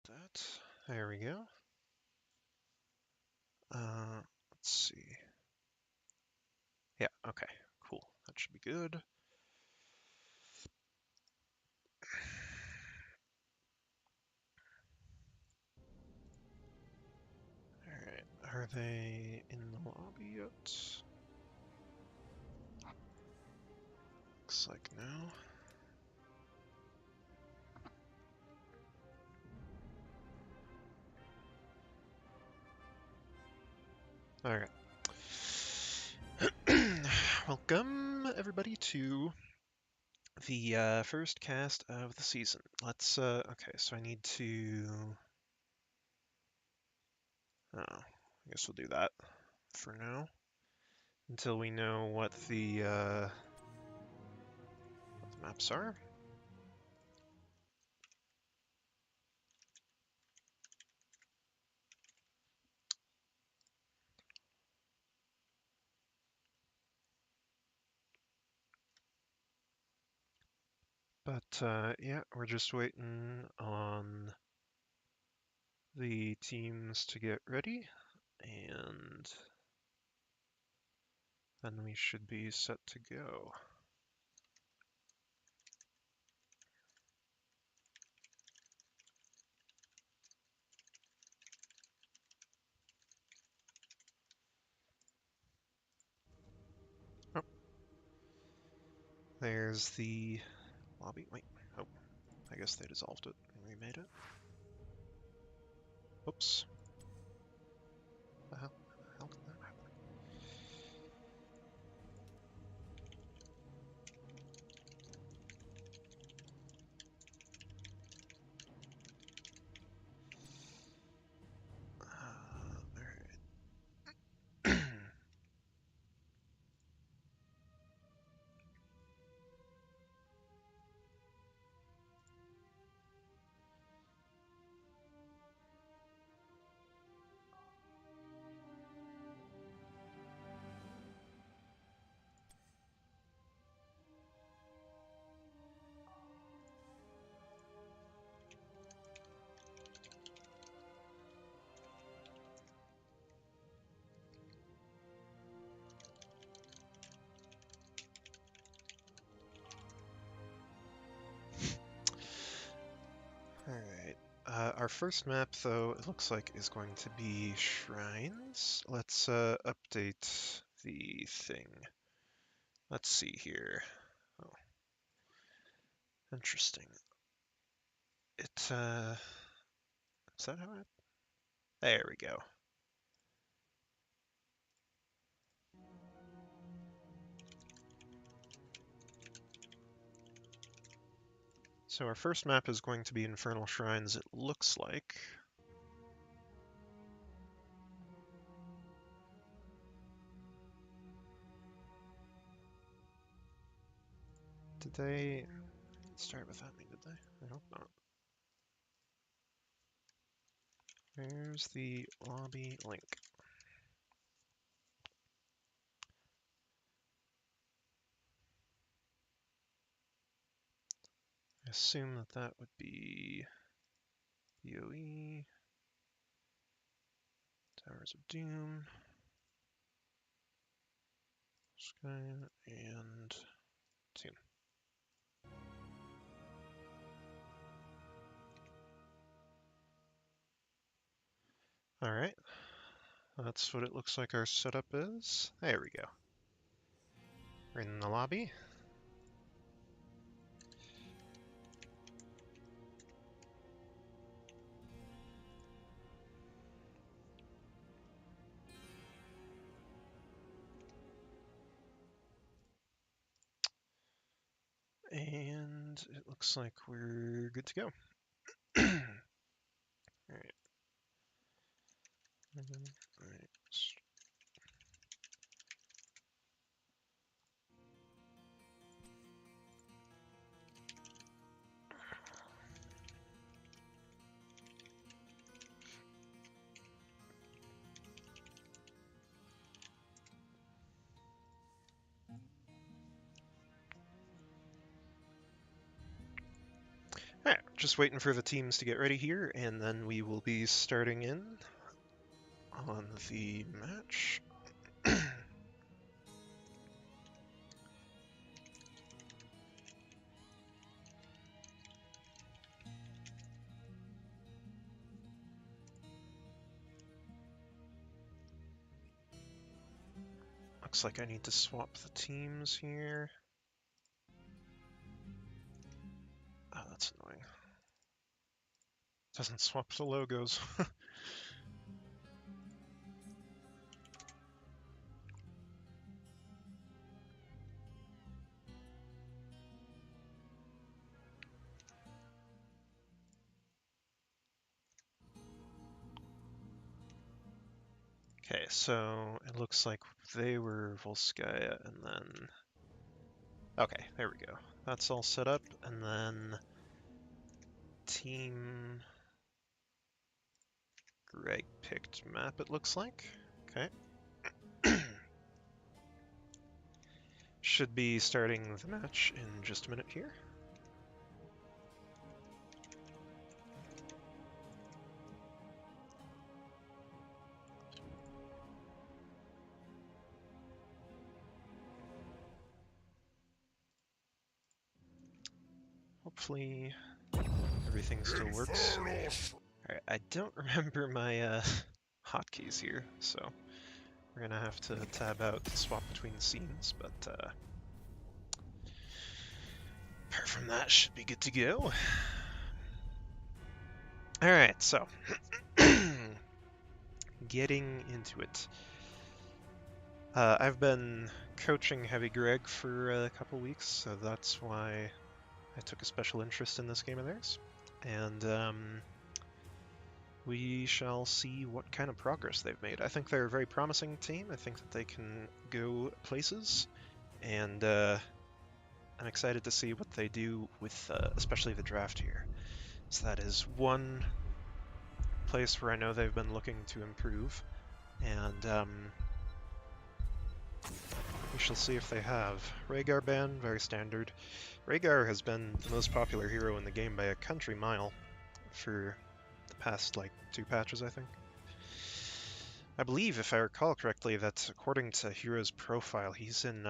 that. There we go. Let's see. Yeah, okay, cool. That should be good. Alright, are they in the lobby yet? Looks like no. Alright. Welcome, everybody, to the first cast of the season. Let's, okay, so I need to... Oh, I guess we'll do that for now. Until we know what the maps are. But, yeah, we're just waiting on the teams to get ready, and then we should be set to go. Oh, there's the lobby. Wait, oh, I guess they dissolved it and remade it. Oops. The hell did that happen? Alright. Alright. Our first map, though, it looks like is going to be shrines. Let's update the thing. Let's see here. Oh, interesting. Is that how it? There we go. So our first map is going to be Infernal Shrines, it looks like. Did they start without me, did they? I hope not. There's the lobby link. I assume that that would be BOE, Towers of Doom, Sky, and Tune. Alright, that's what it looks like our setup is. There we go. We're in the lobby. And it looks like we're good to go. Alright. Alright. Alright, just waiting for the teams to get ready here, and then we will be starting in on the match. Looks like I need to swap the teams here. Oh, that's annoying. Doesn't swap the logos. Okay, so it looks like they were Volskaya, and then... Okay, there we go. That's all set up, and then... Team... Greg picked map, it looks like. Okay. Should be starting the match in just a minute here. Hopefully everything still works. Alright, I don't remember my hotkeys here, so we're gonna have to tab out to swap between scenes, but apart from that, should be good to go. Alright, so getting into it. I've been coaching Heavy Greg for a couple weeks, so that's why I took a special interest in this game of theirs. And we shall see what kind of progress they've made. I think they're a very promising team. I think that they can go places, and I'm excited to see what they do with especially the draft here. So that is one place where I know they've been looking to improve, and we shall see if they have. Rhaegar ban, very standard. Rhaegar has been the most popular hero in the game by a country mile for the past, like, 2 patches, I think. I believe, if I recall correctly, that according to Hero's profile, he's in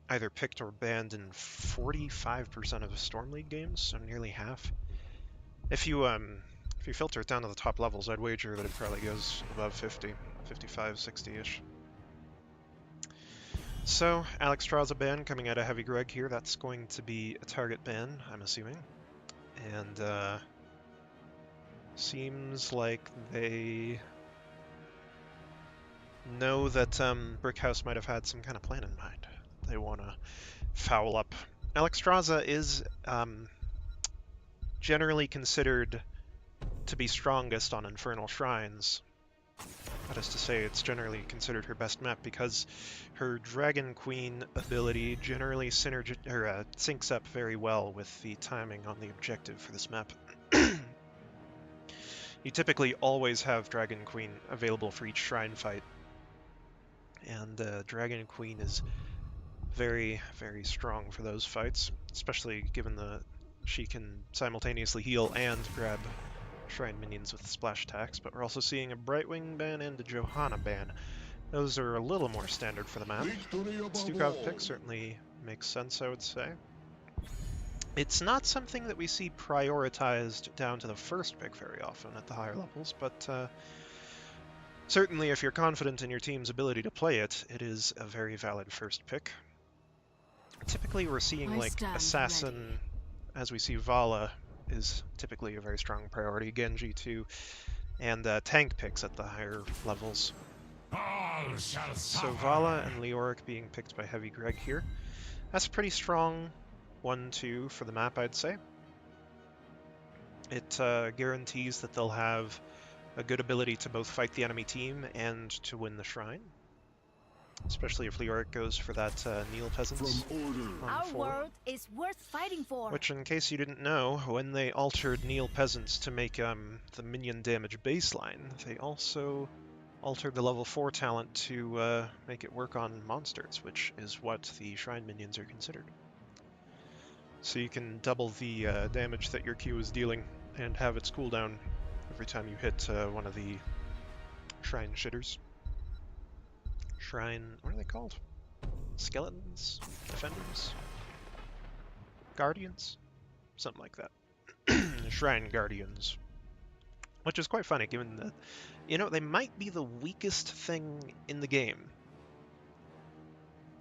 either picked or banned in 45% of the Storm League games, so nearly half. If you filter it down to the top levels, I'd wager that it probably goes above 50, 55, 60-ish. So, Alexstrasza ban coming out of Heavy Greg here. That's going to be a target ban, I'm assuming. And seems like they know that Brickhouse might have had some kind of plan in mind. They want to foul up. Alexstrasza is generally considered to be strongest on Infernal Shrines. That is to say, it's generally considered her best map because her Dragon Queen ability generally syncs up very well with the timing on the objective for this map. You typically always have Dragon Queen available for each shrine fight, and Dragon Queen is very, very strong for those fights, especially given that she can simultaneously heal and grab shrine minions with splash attacks. But we're also seeing a Brightwing ban and a Johanna ban. Those are a little more standard for the map. Stukov pick certainly makes sense, I would say. It's not something that we see prioritized down to the first pick very often at the higher levels, but certainly if you're confident in your team's ability to play it, it is a very valid first pick. Typically we're seeing like Assassin, ready. As we see Vala is typically a very strong priority, Genji too, and tank picks at the higher levels. So Vala and Leoric being picked by Heavy Greg here. That's a pretty strong 1-2 for the map, I'd say. It guarantees that they'll have a good ability to both fight the enemy team and to win the shrine. Especially if Leoric goes for that Neil Peasants on Our 4. world is worth fighting for. Which, in case you didn't know, when they altered Neil Peasants to make the minion damage baseline, they also altered the level 4 talent to make it work on monsters, which is what the shrine minions are considered. so you can double the damage that your Q is dealing and have its cooldown every time you hit one of the shrine shitters. Shrine, what are they called? Skeletons? Defenders? Guardians? Something like that. Shrine Guardians. Which is quite funny, given that, you know, they might be the weakest thing in the game.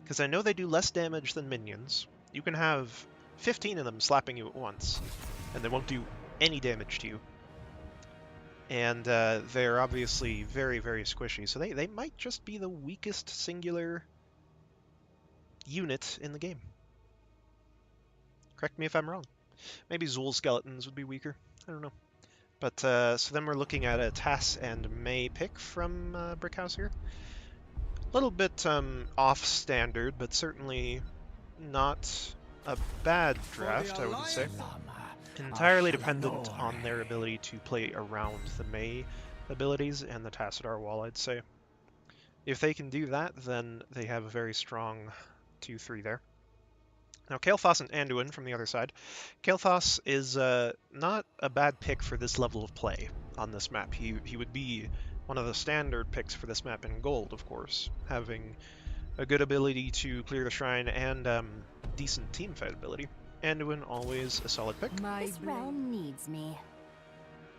Because I know they do less damage than minions. You can have 15 of them slapping you at once, and they won't do any damage to you. And they're obviously very, very squishy, so they might just be the weakest singular unit in the game. Correct me if I'm wrong. Maybe Zool skeletons would be weaker. I don't know. But so then we're looking at a Tass and May pick from Brickhouse here. A little bit off standard, but certainly not a bad draft, I would say. Entirely dependent on their ability to play around the May abilities and the Tassadar wall, I'd say. If they can do that, then they have a very strong 2-3 there. Now, Kael'thas and Anduin from the other side. Kael'thas is not a bad pick for this level of play on this map. He would be one of the standard picks for this map in gold, of course, having a good ability to clear the shrine and decent teamfight ability. Anduin, always a solid pick. This realm needs me.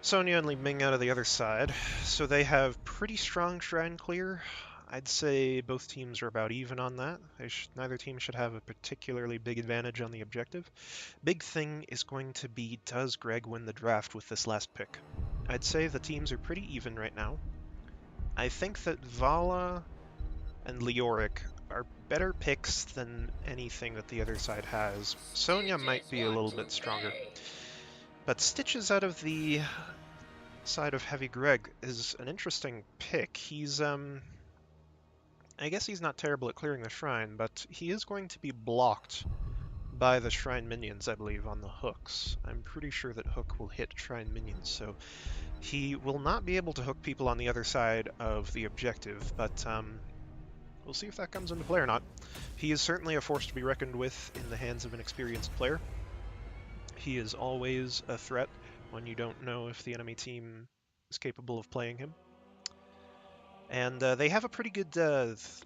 Sonya and Li Ming out of the other side. So they have pretty strong shrine clear. I'd say both teams are about even on that. Neither team should have a particularly big advantage on the objective. Big thing is going to be, does Greg win the draft with this last pick? I'd say the teams are pretty even right now. I think that Vala and Leoric are better picks than anything that the other side has. Sonya might be a little bit stronger. But Stitches out of the side of Heavy Greg is an interesting pick. He's, I guess he's not terrible at clearing the shrine, but he is going to be blocked by the shrine minions, I believe, on the hooks. I'm pretty sure that hook will hit shrine minions, so he will not be able to hook people on the other side of the objective, but we'll see if that comes into play or not. He is certainly a force to be reckoned with in the hands of an experienced player. He is always a threat when you don't know if the enemy team is capable of playing him. And they have a pretty good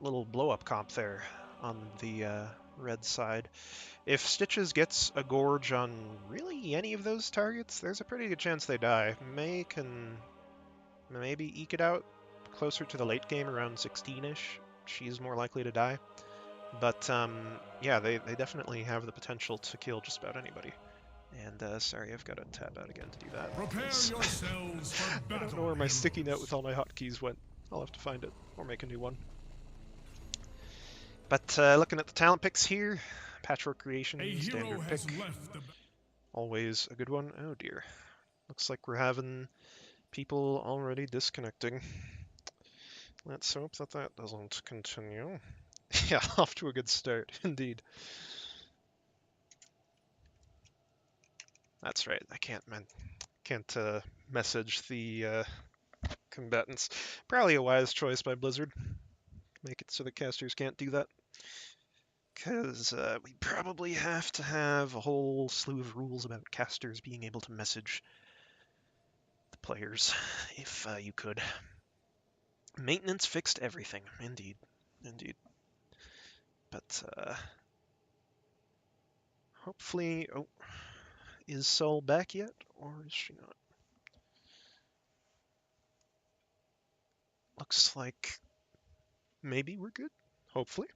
little blow-up comp there on the red side. If Stitches gets a gorge on really any of those targets, there's a pretty good chance they die. May can maybe eke it out closer to the late game, around 16-ish. She's more likely to die. But yeah, they definitely have the potential to kill just about anybody. And sorry, I've got to tab out again to do that. Prepare yourselves for battle. I don't know where my sticky note with all my hotkeys went. I'll have to find it, or make a new one. But looking at the talent picks here, Patchwork Creation, standard pick. Always a good one. Oh dear. Looks like we're having people already disconnecting. Let's hope that that doesn't continue. Yeah, off to a good start, indeed. That's right, I can't message the combatants. Probably a wise choice by Blizzard. Make it so that casters can't do that. Because we probably have to have a whole slew of rules about casters being able to message the players, if you could. Maintenance fixed everything, indeed. Indeed. But hopefully... Oh, is Sol back yet, or is she not? Looks like maybe we're good. Hopefully.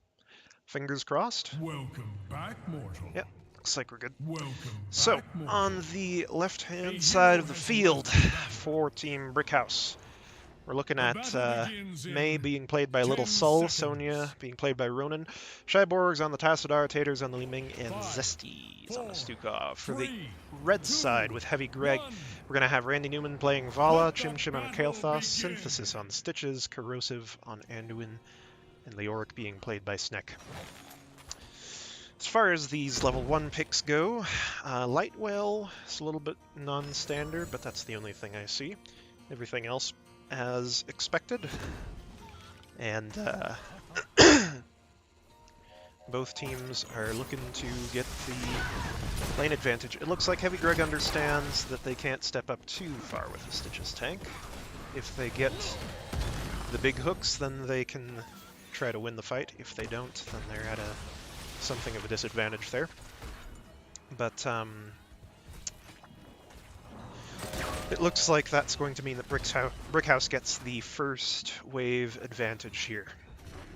Fingers crossed. Welcome back, mortal. Yep, looks like we're good. Welcome So, back, mortal. on the left-hand side of the field for Team Brickhouse, we're looking at May being played by Little Sol, Sonya being played by Ronan, Shyborgs on the Tassadar, Taters on the Li Ming, and Zesties on the Stukov. For the red side with Heavy Greg, we're going to have Randy Newman playing Vala, Chim Chim on Kael'thas, Synthesis on Stitches, Corrosive on Anduin, and Leoric being played by Sneck. As far as these level 1 picks go, Lightwell is a little bit non-standard, but that's the only thing I see. Everything else as expected. And Both teams are looking to get the lane advantage. It looks like Heavy Greg understands that they can't step up too far with the Stitches tank. If they get the big hooks, then they can try to win the fight. If they don't, then they're at something of a disadvantage there. But it looks like that's going to mean that Brickhouse gets the first wave advantage here.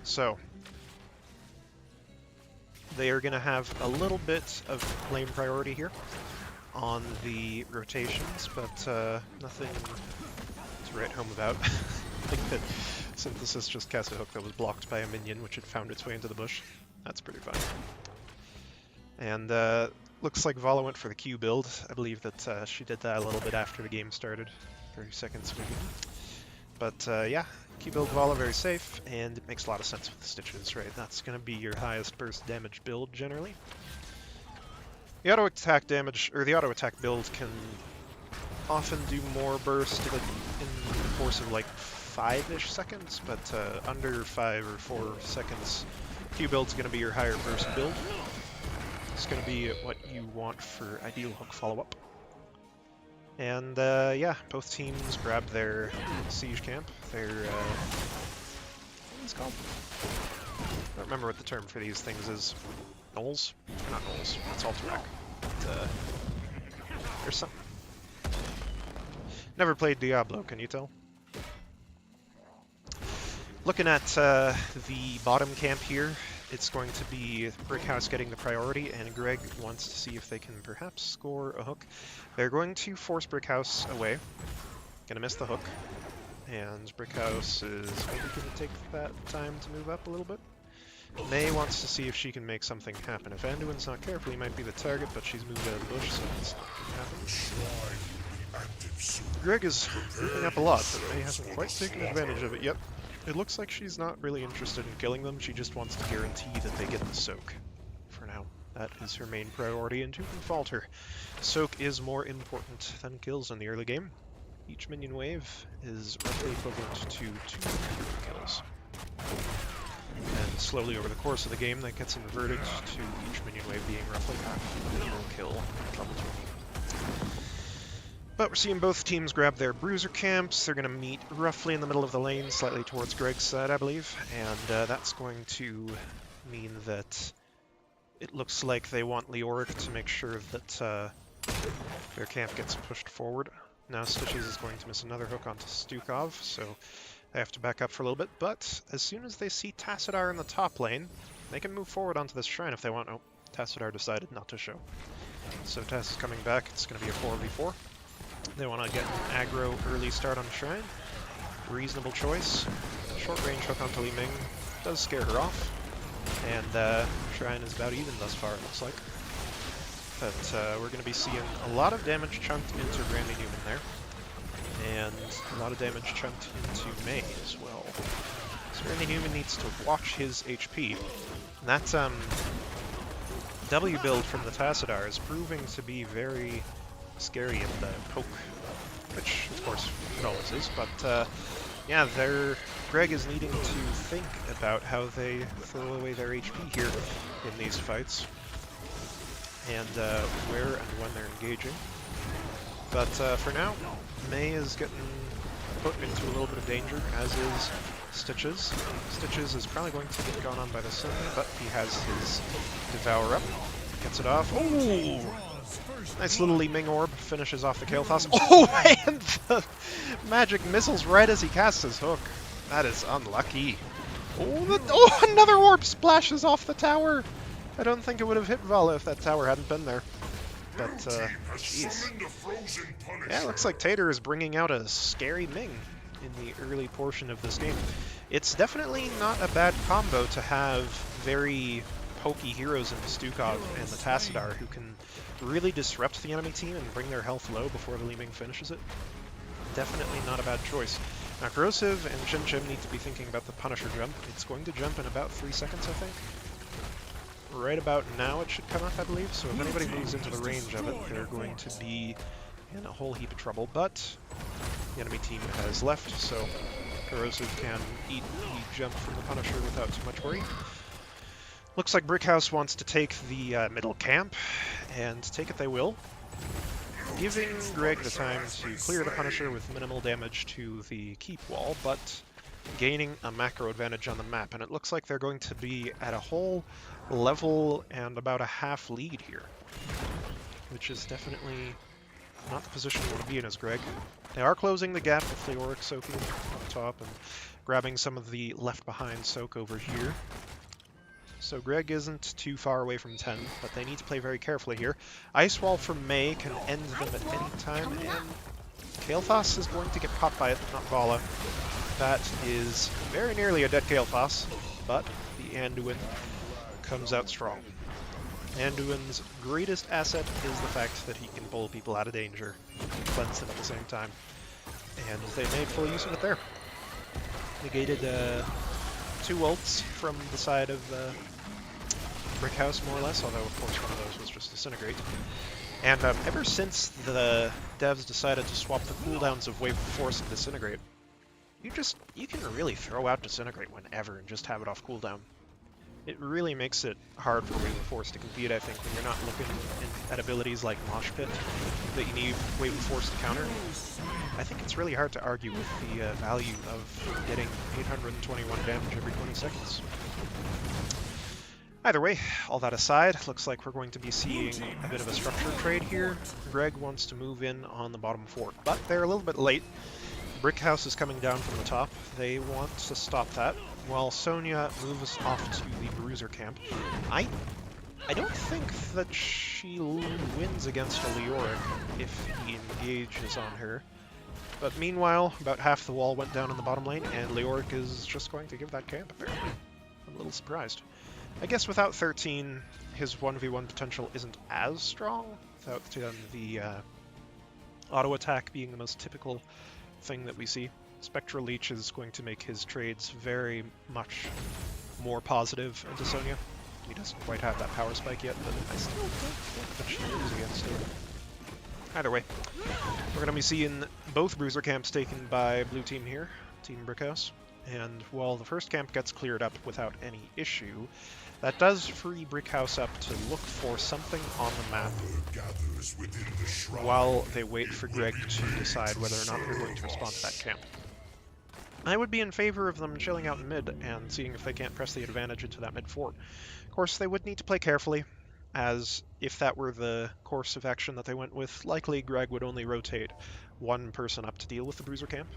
So they are going to have a little bit of lane priority here on the rotations, but nothing to write home about. I think that Synthesis just cast a hook that was blocked by a minion, which had found its way into the bush. That's pretty fun. And looks like Vala went for the Q build. I believe that she did that a little bit after the game started. 30 seconds maybe. But yeah, Q build Vala very safe, and it makes a lot of sense with the Stitches, right? That's going to be your highest burst damage build generally. The auto attack damage, or the auto attack build can often do more burst in the course of like 5-ish seconds, but under 5 or 4 seconds, Q build's going to be your higher burst build. It's going to be what you want for ideal hook follow-up. And yeah, both teams grabbed their siege camp. Their what is it called? I don't remember what the term for these things is. Knolls? Not knolls. It's Alterac. But there's something. Never played Diablo, can you tell? Looking at the bottom camp here, it's going to be Brickhouse getting the priority, and Greg wants to see if they can perhaps score a hook. They're going to force Brickhouse away. Gonna miss the hook. And Brickhouse is maybe gonna take that time to move up a little bit. May wants to see if she can make something happen. If Anduin's not careful, he might be the target, but she's moved out of the bush, so it's not gonna happen. Greg is moving up a lot, but May hasn't quite taken advantage of it yet. It looks like she's not really interested in killing them, she just wants to guarantee that they get the soak. For now, that is her main priority, and who can fault her? Soak is more important than kills in the early game. Each minion wave is roughly equivalent to 2 kills. And slowly over the course of the game, that gets inverted to each minion wave being roughly half a minimal kill trouble 20. But we're seeing both teams grab their bruiser camps. They're going to meet roughly in the middle of the lane, slightly towards Greg's side, I believe. And that's going to mean that it looks like they want Leoric to make sure that their camp gets pushed forward. Now Stitches is going to miss another hook onto Stukov, so they have to back up for a little bit. But as soon as they see Tassadar in the top lane, they can move forward onto this shrine if they want. Oh, Tassadar decided not to show. So Tass is coming back. It's going to be a 4v4. They want to get an aggro early start on Shrine. Reasonable choice. Short range hook onto Li Ming does scare her off. And Shrine is about even thus far, it looks like. But we're going to be seeing a lot of damage chunked into Randy Newman there. And a lot of damage chunked into May as well. So Randy Newman needs to watch his HP. And that W build from the Tassadar is proving to be very scary in the poke, which of course it always is, but yeah, Greg is needing to think about how they throw away their HP here in these fights, and where and when they're engaging. But for now, May is getting put into a little bit of danger, as is Stitches. Stitches is probably going to get gone on by the sun, but he has his Devour up, gets it off. Oh! Nice little Li Ming orb, finishes off the Kael'thas. Oh, and the magic missiles right as he casts his hook. That is unlucky. Oh, another orb splashes off the tower. I don't think it would have hit Vala if that tower hadn't been there. But, jeez. Yeah, it looks like Tater is bringing out a scary Ming in the early portion of this game. It's definitely not a bad combo to have very pokey heroes in the Stukov and the Tassadar who can really disrupt the enemy team and bring their health low before the Li Ming finishes it. Definitely not a bad choice. Now Corrosive and Chim Chim need to be thinking about the Punisher jump. It's going to jump in about 3 seconds, I think. Right about now it should come up, I believe, so if anybody moves into the range of it, they're going to be in a whole heap of trouble, but the enemy team has left, so Corrosive can eat the jump from the Punisher without too much worry. Looks like Brickhouse wants to take the middle camp, and take it they will, giving Greg the time to clear the Punisher with minimal damage to the keep wall, but gaining a macro advantage on the map. And it looks like they're going to be at a whole level and about a half lead here, which is definitely not the position you want to be in as Greg. They are closing the gap with Leoric soaking up top and grabbing some of the left-behind soak over here. So Greg isn't too far away from 10, but they need to play very carefully here. Ice Wall from May can end them at any time, and Kael'thas is going to get caught by it, not Vala. That is very nearly a dead Kael'thas, but the Anduin comes out strong. Anduin's greatest asset is the fact that he can pull people out of danger and cleanse them at the same time. And they made full use of it there. Negated 2 ults from the side of Brickhouse, more or less, although of course one of those was just Disintegrate. And ever since the devs decided to swap the cooldowns of Wave of Force and Disintegrate, you can really throw out Disintegrate whenever and just have it off cooldown. It really makes it hard for Wave of Force to compete, I think, when you're not looking at abilities like Mosh Pit that you need Wave of Force to counter. I think it's really hard to argue with the value of getting 821 damage every 20 seconds. Either way, all that aside, looks like we're going to be seeing a bit of a structured trade here. Greg wants to move in on the bottom fort, but they're a little bit late. Brickhouse is coming down from the top. They want to stop that, while Sonya moves off to the Bruiser camp. I don't think that she wins against a Leoric if he engages on her. But meanwhile, about half the wall went down in the bottom lane, and Leoric is just going to give that camp, apparently. I'm a little surprised. I guess without 13, his 1v1 potential isn't as strong, without the auto attack being the most typical thing that we see. Spectral Leech is going to make his trades very much more positive into Sonya. He doesn't quite have that power spike yet, but I still don't think that she loses against it. Either way, we're going to be seeing both Bruiser camps taken by blue team here, Team Brickhouse. And while the first camp gets cleared up without any issue, that does free Brickhouse up to look for something on the map while they wait for Greg to decide whether or not they're going to respond to that camp. I would be in favor of them chilling out in mid and seeing if they can't press the advantage into that mid fort. Of course, they would need to play carefully, as if that were the course of action that they went with, likely Greg would only rotate one person up to deal with the Bruiser camp.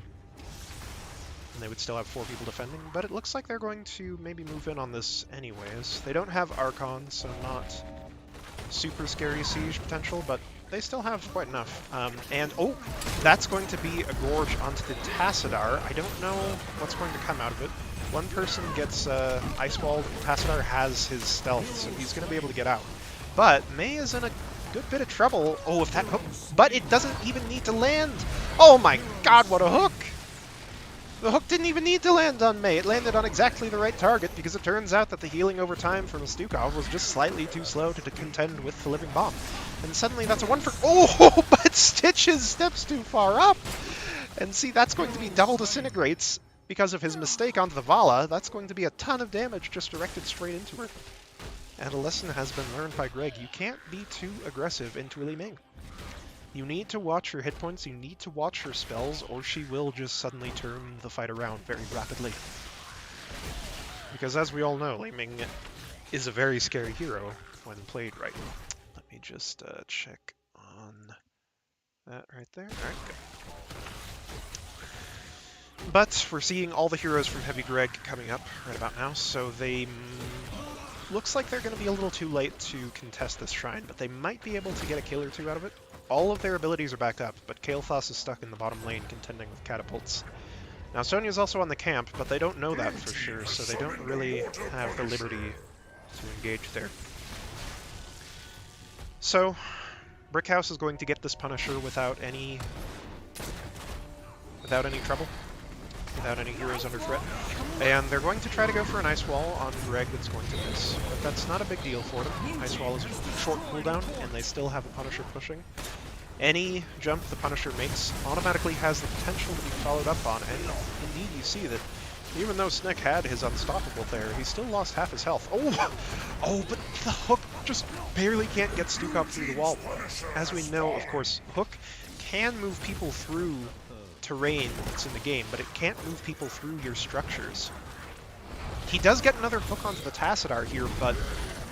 And they would still have 4 people defending, but it looks like they're going to maybe move in on this anyways. They don't have Archon, so not super scary siege potential, but they still have quite enough. And oh, that's going to be a gorge onto the Tassadar. I don't know what's going to come out of it. One person gets ice walled. Tassadar has his stealth, so he's going to be able to get out. But May is in a good bit of trouble. Oh, if that hook, but it doesn't even need to land. Oh my god, what a hook! The hook didn't even need to land on May. It landed on exactly the right target, because it turns out that the healing over time from Stukov was just slightly too slow to contend with the living bomb. And suddenly that's a 1 for... Oh, but Stitches steps too far up! And see, that's going to be double disintegrates because of his mistake onto the Vala. That's going to be a ton of damage just directed straight into her. And a lesson has been learned by Greg. You can't be too aggressive into Li Ming. You need to watch her hit points, you need to watch her spells, or she will just suddenly turn the fight around very rapidly. Because as we all know, Li Ming is a very scary hero when played right. Let me just check on that right there. Alright, good. But we're seeing all the heroes from Heavy Greg coming up right about now, so they... looks like they're going to be a little too late to contest this shrine, but they might be able to get a kill or two out of it. All of their abilities are back up, but Kael'thas is stuck in the bottom lane contending with catapults. Now Sonya's also on the camp, but they don't know that for sure, so they don't really have the liberty to engage there. So, Brickhouse is going to get this Punisher without any trouble, without any heroes under threat. And they're going to try to go for an Ice Wall on Greg that's going to miss, but that's not a big deal for them. Ice Wall is a short cooldown, and they still have a Punisher pushing. Any jump the Punisher makes automatically has the potential to be followed up on, and indeed you see that Even though Snick had his unstoppable there, he still lost half his health. Oh, oh, but the hook just barely can't get Stukov through the wall. As we know, of course, hook can move people through terrain that's in the game, but it can't move people through your structures. He does get another hook onto the Tassadar here, but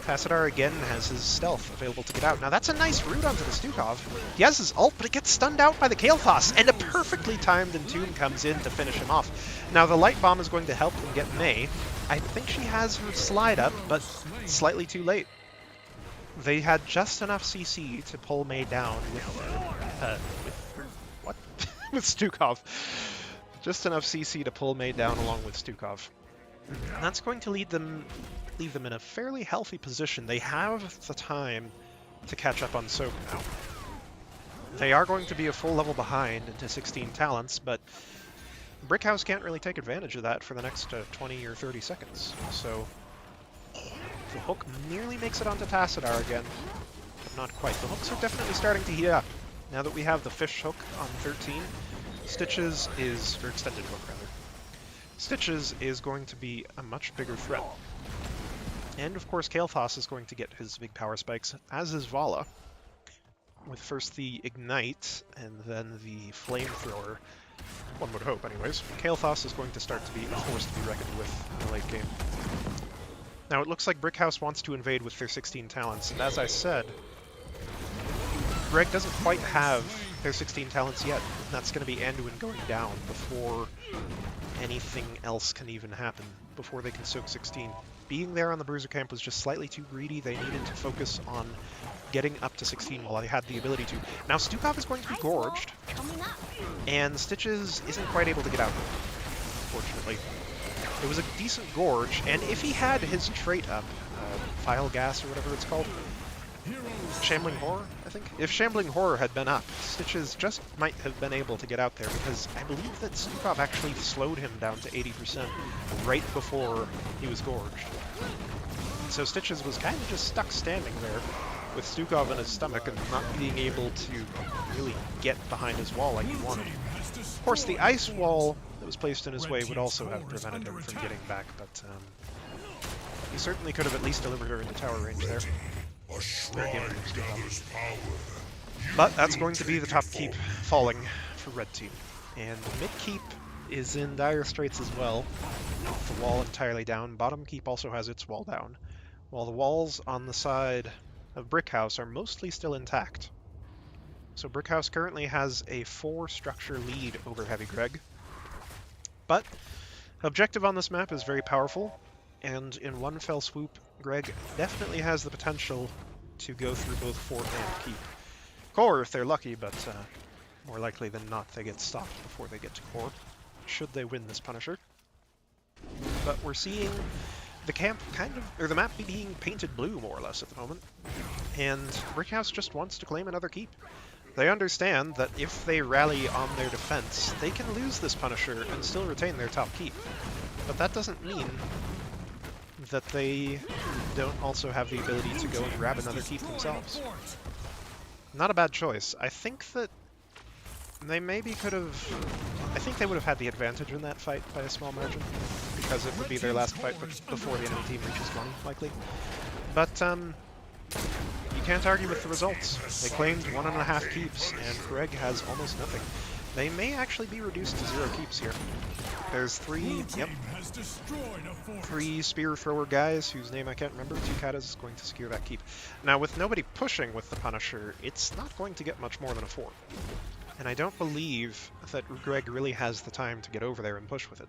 Tassadar again has his stealth available to get out. Now that's a nice route onto the Stukov. He has his ult, but it gets stunned out by the Kael'thas, and a perfectly timed Entomb comes in to finish him off. Now the Light Bomb is going to help him get Mei. I think she has her slide up, but slightly too late. They had just enough CC to pull Mei down what? with Stukov. Just enough CC to pull Mei down along with Stukov. And that's going to leave them in a fairly healthy position. They have the time to catch up on Soap now. They are going to be a full level behind into 16 talents, but Brickhouse can't really take advantage of that for the next 20 or 30 seconds. So the hook nearly makes it onto Tassadar again, but not quite. The hooks are definitely starting to heat up. Now that we have the fish hook on 13, Stitches is, or extended hook rather, Stitches is going to be a much bigger threat. And of course Kael'thas is going to get his big power spikes, as is Vala, with first the Ignite and then the Flamethrower. One would hope anyways. Kael'thas is going to start to be a force to be reckoned with in the late game. Now it looks like Brickhouse wants to invade with their 16 talents, and as I said, Greg doesn't quite have their 16 talents yet. That's going to be Anduin going down before anything else can even happen, before they can soak 16. Being there on the Bruiser Camp was just slightly too greedy. They needed to focus on getting up to 16 while they had the ability to. Now Stukov is going to be gorged, and Stitches isn't quite able to get out, unfortunately. It was a decent gorge, and if he had his trait up, File Gas or whatever it's called, Shambling Horror, I think? If Shambling Horror had been up, Stitches just might have been able to get out there, because I believe that Stukov actually slowed him down to 80% right before he was gorged. So Stitches was kind of just stuck standing there with Stukov in his stomach and not being able to really get behind his wall like he wanted. Of course, the ice wall that was placed in his way would also have prevented him from getting back, but he certainly could have at least delivered her into tower range there. But that's going to be the top keep falling for red team. And mid keep is in dire straits as well. The wall entirely down. Bottom keep also has its wall down, while the walls on the side of Brickhouse are mostly still intact. So Brickhouse currently has a 4-structure lead over Heavy Greg. But objective on this map is very powerful, and in one fell swoop, Greg definitely has the potential to go through both fort and keep. Core if they're lucky, but more likely than not they get stopped before they get to core, should they win this Punisher. But we're seeing the camp the map being painted blue more or less at the moment, and Brickhouse just wants to claim another keep. They understand that if they rally on their defense, they can lose this Punisher and still retain their top keep. But that doesn't mean that they don't also have the ability to go and grab another keep themselves. Not a bad choice. I think that they maybe could have... I think they would have had the advantage in that fight by a small margin, because it would be their last fight before the enemy team reaches 1, likely. But you can't argue with the results. They claimed 1.5 keeps, and Greg has almost nothing. They may actually be reduced to 0 keeps here. There's 3 spear thrower guys whose name I can't remember. 2 Katas is going to secure that keep. Now with nobody pushing with the Punisher, it's not going to get much more than a 4. And I don't believe that Greg really has the time to get over there and push with it.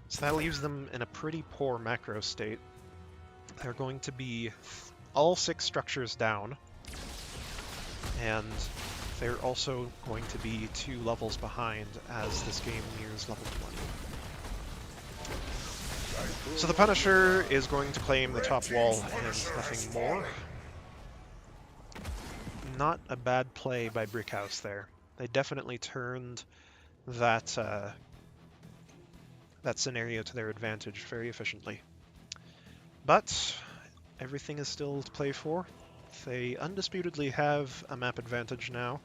So that leaves them in a pretty poor macro state. They're going to be all 6 structures down, and they're also going to be 2 levels behind as this game nears level 20. So the Punisher is going to claim the top wall and nothing more. Not a bad play by Brickhouse there. They definitely turned that that scenario to their advantage very efficiently. But everything is still to play for. They undisputedly have a map advantage now,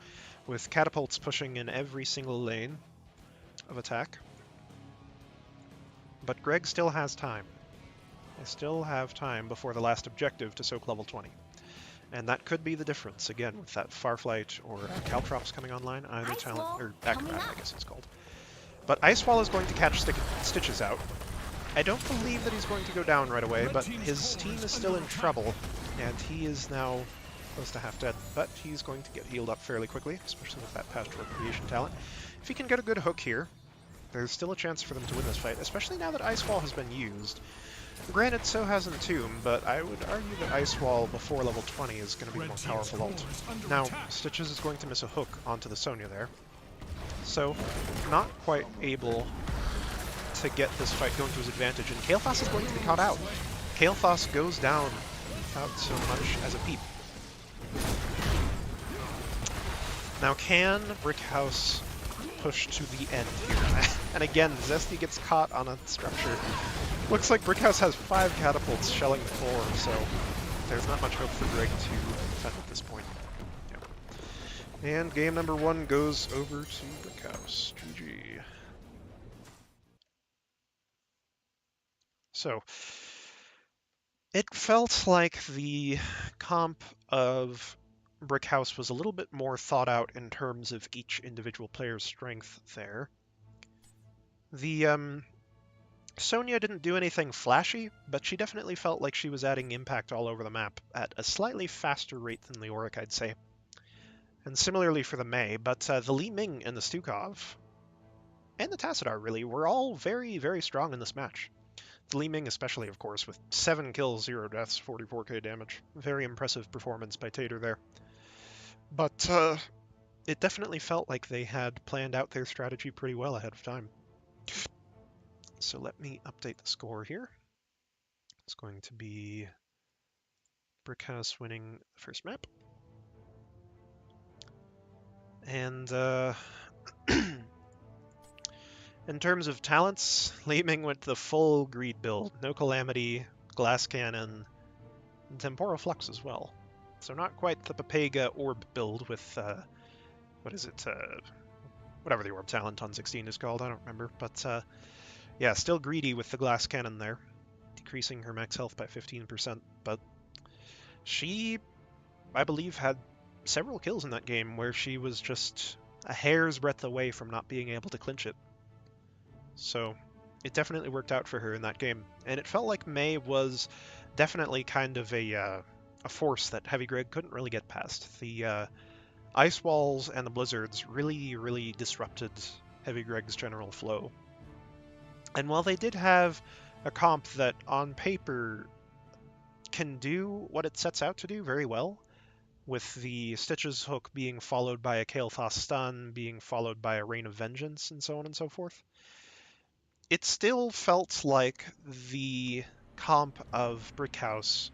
with catapults pushing in every single lane of attack. but Greg still has time. I still have time before the last objective to soak level 20. And that could be the difference, again, with that Farflight or Caltrops coming online, either Ice talent, Wall or coming Acrobat, I up. guess it's called. But Ice Wall is going to catch Stitches out. I don't believe that he's going to go down right away, but his team is still in trouble, and he is now close to half dead. But he's going to get healed up fairly quickly, especially with that Pastor Creation talent. If he can get a good hook here, there's still a chance for them to win this fight, especially now that Ice Wall has been used. Granted, so has Entomb, but I would argue that Ice Wall before level 20 is going to be the more powerful ult. Now, Stitches is going to miss a hook onto the Sonya there, so not quite able to get this fight going to his advantage, and Kael'thas is going to be caught out. Kael'thas goes down without so much as a peep. Now, can Brickhouse push to the end here? And again, Zesty gets caught on a structure. Looks like Brickhouse has 5 catapults shelling the floor, so there's not much hope for Greg to defend at this point. Yeah. And game number 1 goes over to Brickhouse. GG. So, it felt like the comp of Brickhouse was a little bit more thought out in terms of each individual player's strength there. The Sonya didn't do anything flashy, but she definitely felt like she was adding impact all over the map at a slightly faster rate than Leoric, I'd say. And similarly for the Mei, but the Li Ming and the Stukov, and the Tassadar really, were all very, very strong in this match. The Li Ming especially, of course, with 7 kills, 0 deaths, 44k damage. Very impressive performance by Tater there. But it definitely felt like they had planned out their strategy pretty well ahead of time. So let me update the score here. It's going to be Brickhouse winning the first map. And in terms of talents, Li Ming went the full Greed build. No Calamity, Glass Cannon, and Temporal Flux as well. So not quite the Papega Orb build with, what is it, whatever the Orb talent on 16 is called, I don't remember. But yeah, still greedy with the Glass Cannon there, decreasing her max health by 15%. But she, I believe, had several kills in that game where she was just a hair's breadth away from not being able to clinch it. So it definitely worked out for her in that game. And it felt like Mei was definitely kind of a force that Heavy Greg couldn't really get past. The ice walls and the blizzards really, really disrupted Heavy Greg's general flow. And while they did have a comp that on paper can do what it sets out to do very well, with the Stitches hook being followed by a Kael'thas stun, being followed by a Rain of Vengeance, and so on and so forth, it still felt like the comp of Brickhouse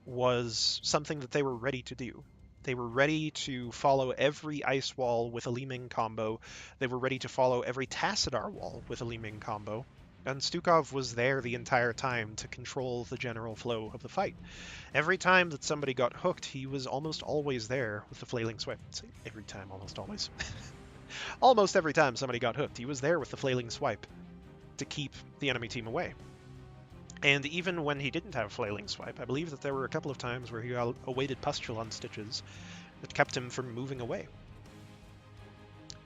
was something that they were ready to do. They were ready to follow every ice wall with a Li Ming combo. They were ready to follow every Tassadar wall with a Li Ming combo. And Stukov was there the entire time to control the general flow of the fight. Every time that somebody got hooked, he was almost always there with the flailing swipe. Every time, almost always. Almost every time somebody got hooked, he was there with the flailing swipe to keep the enemy team away. And even when he didn't have flailing swipe, I believe that there were a couple of times where he awaited Pustule on Stitches that kept him from moving away.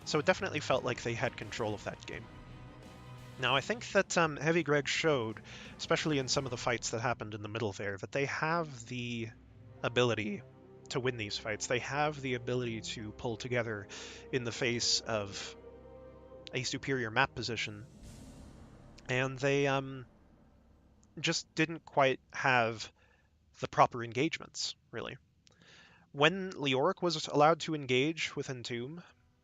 So it definitely felt like they had control of that game. Now, I think that Heavy Greg showed, especially in some of the fights that happened in the middle there, that they have the ability to win these fights. They have the ability to pull together in the face of a superior map position. And they just didn't quite have the proper engagements, really. When Leoric was allowed to engage with Entomb,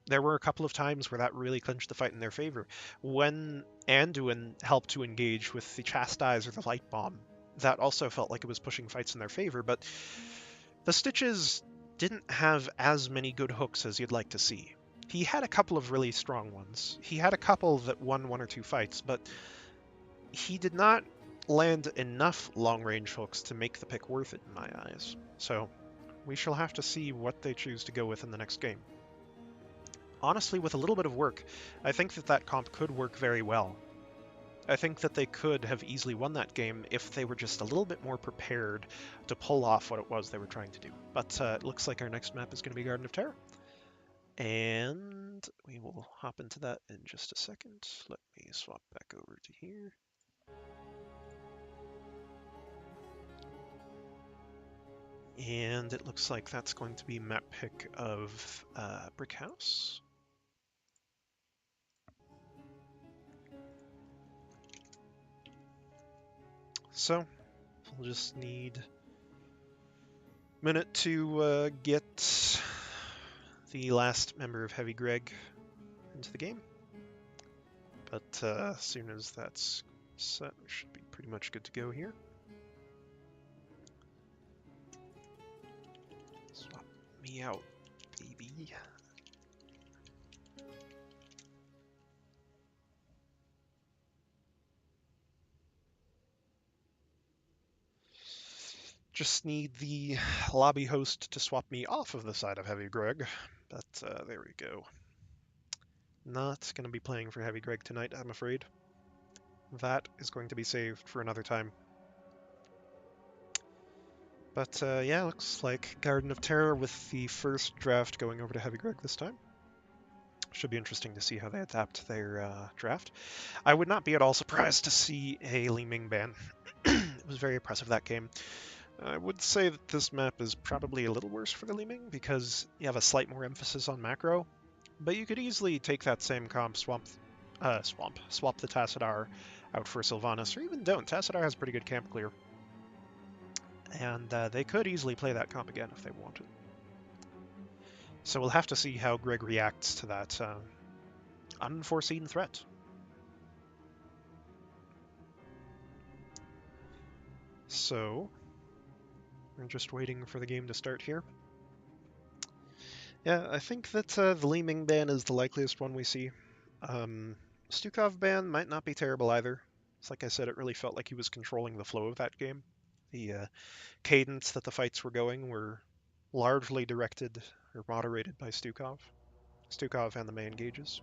there were a couple of times where that really clinched the fight in their favor. When Anduin helped to engage with the Chastise or the Light Bomb, that also felt like it was pushing fights in their favor, but the Stitches didn't have as many good hooks as you'd like to see. He had a couple of really strong ones. He had a couple that won 1 or 2 fights, but he did not land enough long-range hooks to make the pick worth it in my eyes. So we shall have to see what they choose to go with in the next game. Honestly, with a little bit of work, I think that that comp could work very well. I think that they could have easily won that game if they were just a little bit more prepared to pull off what it was they were trying to do. But it looks like our next map is going to be Garden of Terror. And we will hop into that in just a second. Let me swap back over to here. And it looks like that's going to be map pick of Brickhouse. So we'll just need a minute to get the last member of Heavy Greg into the game. But as soon as that's set, we should be pretty much good to go here. Swap me out, baby. Just need the lobby host to swap me off of the side of Heavy Greg, but there we go. Not going to be playing for Heavy Greg tonight, I'm afraid. That is going to be saved for another time. But yeah, looks like Garden of Terror with the first draft going over to Heavy Greg this time. Should be interesting to see how they adapt their draft. I would not be at all surprised to see a Li Ming ban. It was very impressive, that game. I would say that this map is probably a little worse for the Li Ming because you have a slight more emphasis on macro, but you could easily take that same comp, swap the Tassadar out for Sylvanas, or even don't. Tassadar has pretty good camp clear. And they could easily play that comp again if they wanted. So we'll have to see how Greg reacts to that unforeseen threat. So we're just waiting for the game to start here. Yeah, I think that the Li Ming ban is the likeliest one we see. Stukov ban might not be terrible either. It's like I said, it really felt like he was controlling the flow of that game. The cadence that the fights were going were largely directed or moderated by Stukov and the main gauges.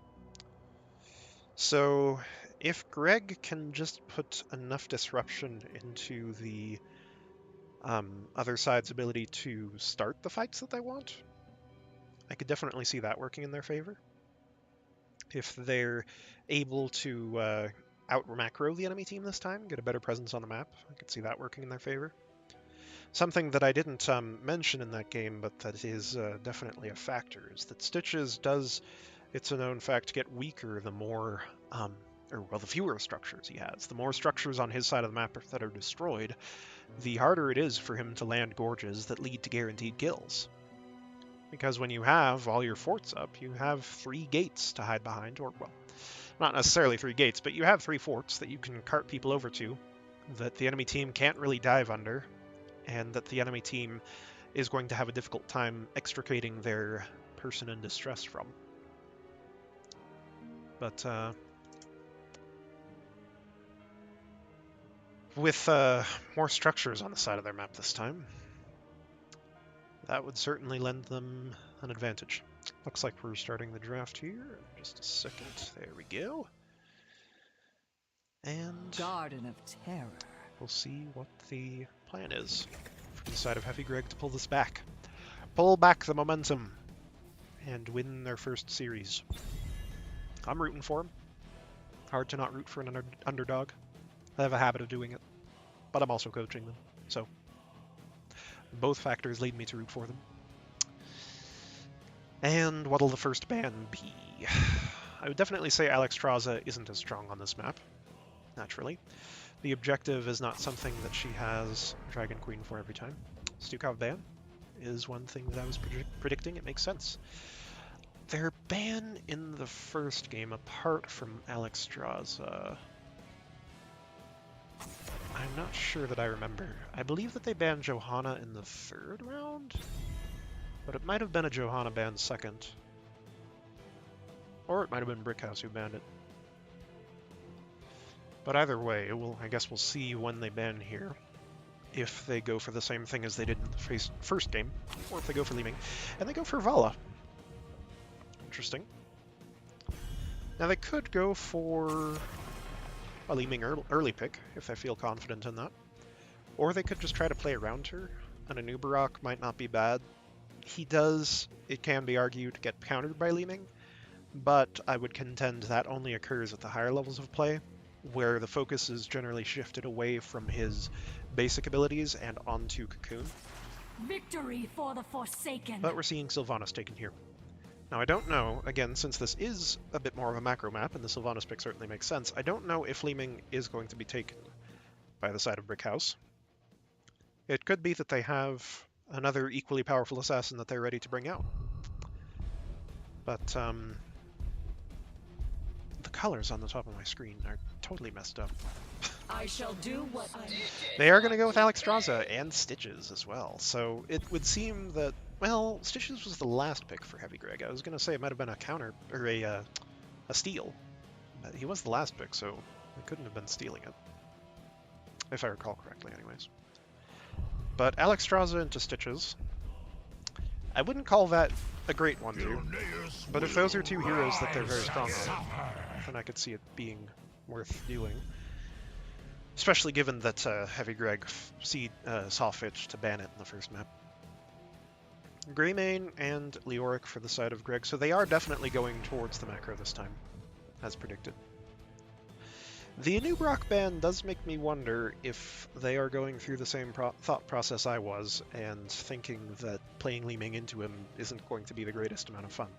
So if Greg can just put enough disruption into the other side's ability to start the fights that they want, I could definitely see that working in their favor. If they're able to out-macro the enemy team this time, get a better presence on the map, I could see that working in their favor. Something that I didn't mention in that game, but that is definitely a factor, is that Stitches does, it's a known fact, get weaker the more, the fewer structures he has. The more structures on his side of the map that are destroyed, the harder it is for him to land gorges that lead to guaranteed kills. Because when you have all your forts up, you have 3 gates to hide behind, or, well, not necessarily 3 gates, but you have 3 forts that you can cart people over to, that the enemy team can't really dive under, and that the enemy team is going to have a difficult time extricating their person in distress from. But with more structures on the side of their map this time, that would certainly lend them an advantage. Looks like we're starting the draft here. Just a second. There we go. And Garden of Terror. we'll see what the plan is from the side of Heavy Greg to pull this back. Pull back the momentum and win their first series. I'm rooting for them. Hard to not root for an underdog. I have a habit of doing it, but I'm also coaching them, so both factors lead me to root for them. And what'll the first ban be? I would definitely say Alexstrasza isn't as strong on this map, naturally. The objective is not something that she has Dragon Queen for every time. Stukov ban is one thing that I was predicting. It makes sense. Their ban in the first game, apart from Alexstrasza, I'm not sure that I remember. I believe that they banned Johanna in the 3rd round, but it might have been a Johanna ban second. Or it might have been Brickhouse who banned it. But either way, I guess we'll see when they ban here. If they go for the same thing as they did in the first game, or if they go for Li Ming, and they go for Vala. Interesting. Now they could go for a Leeming early pick, if they feel confident in that. Or they could just try to play around her. An Anubarak might not be bad. He does, it can be argued, get countered by Leeming, but I would contend that only occurs at the higher levels of play, where the focus is generally shifted away from his basic abilities and onto Cocoon. Victory for the Forsaken. But we're seeing Sylvanas taken here. Now I don't know, again, since this is a bit more of a macro map, and the Sylvanas pick certainly makes sense, I don't know if Leeming is going to be taken by the side of Brickhouse. It could be that they have another equally powerful assassin that they're ready to bring out. But the colors on the top of my screen are totally messed up. I shall do what I... They are going to go with Alexstrasza and Stitches as well, so it would seem that, well, Stitches was the last pick for Heavy Greg. I was going to say it might have been a counter, or a steal, but he was the last pick, so they couldn't have been stealing it, if I recall correctly anyways. But Alexstrasza into Stitches, I wouldn't call that a great one to, but if those are two heroes that they're very strong on, then I could see it being worth doing. Especially given that Heavy Greg saw fit to ban it in the first map. Greymane and Leoric for the side of Greg, so they are definitely going towards the macro this time, as predicted. The Anubarak ban does make me wonder if they are going through the same thought process I was, and thinking that playing Leeming into him isn't going to be the greatest amount of fun.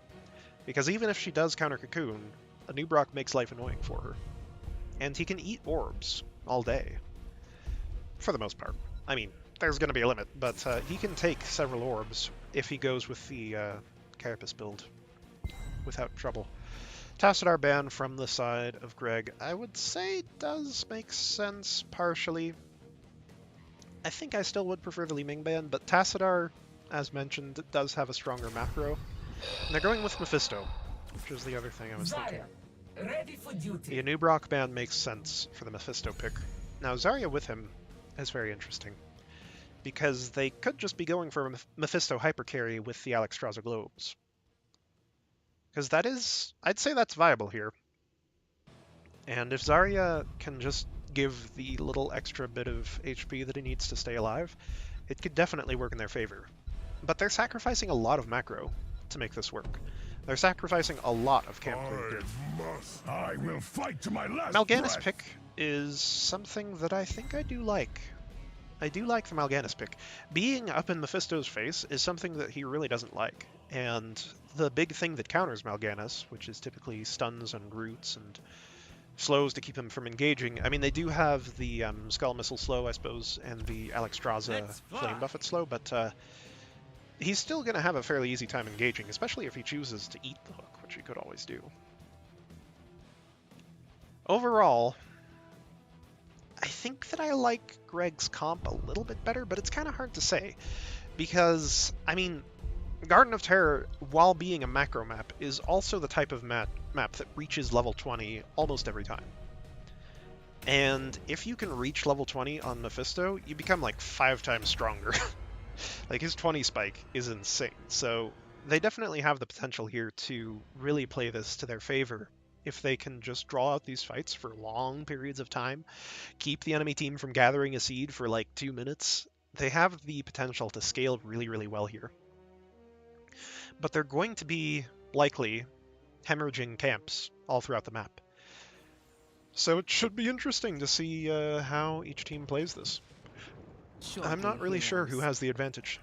Because even if she does counter Cocoon, Anubarak makes life annoying for her. And he can eat orbs all day, for the most part. I mean, there's going to be a limit, but he can take several orbs if he goes with the Carapace build without trouble. Tassadar ban from the side of Greg, I would say does make sense partially. I think I still would prefer the Leeming ban, but Tassadar, as mentioned, does have a stronger macro. And they're going with Mephisto, which is the other thing I was thinking. Ready for duty. The Anubarak ban makes sense for the Mephisto pick. Now Zarya with him is very interesting, because they could just be going for a Mephisto hypercarry with the Alexstrasza globes. Because that is, I'd say that's viable here. And if Zarya can just give the little extra bit of HP that he needs to stay alive, it could definitely work in their favor. But they're sacrificing a lot of macro to make this work. They're sacrificing a lot of camp creep here. I will fight to my last Mal'Ganis breath. pick is something that I think I do like. I do like the Mal'Ganis pick. Being up in Mephisto's face is something that he really doesn't like. And the big thing that counters Mal'Ganis, which is typically stuns and roots and slows to keep him from engaging. I mean, they do have the Skull Missile slow, I suppose, and the Alexstrasza Flame Buffet slow, but he's still going to have a fairly easy time engaging, especially if he chooses to eat the hook, which he could always do. Overall, I think that I like Greg's comp a little bit better, but it's kind of hard to say, because, I mean, Garden of Terror, while being a macro map, is also the type of map that reaches level 20 almost every time. And if you can reach level 20 on Mephisto, you become like 5 times stronger. Like, his 20 spike is insane, so they definitely have the potential here to really play this to their favor if they can just draw out these fights for long periods of time, keep the enemy team from gathering a seed for like 2 minutes. They have the potential to scale really, really well here. But they're going to be, likely, hemorrhaging camps all throughout the map. So it should be interesting to see how each team plays this. I'm not really sure who has the advantage.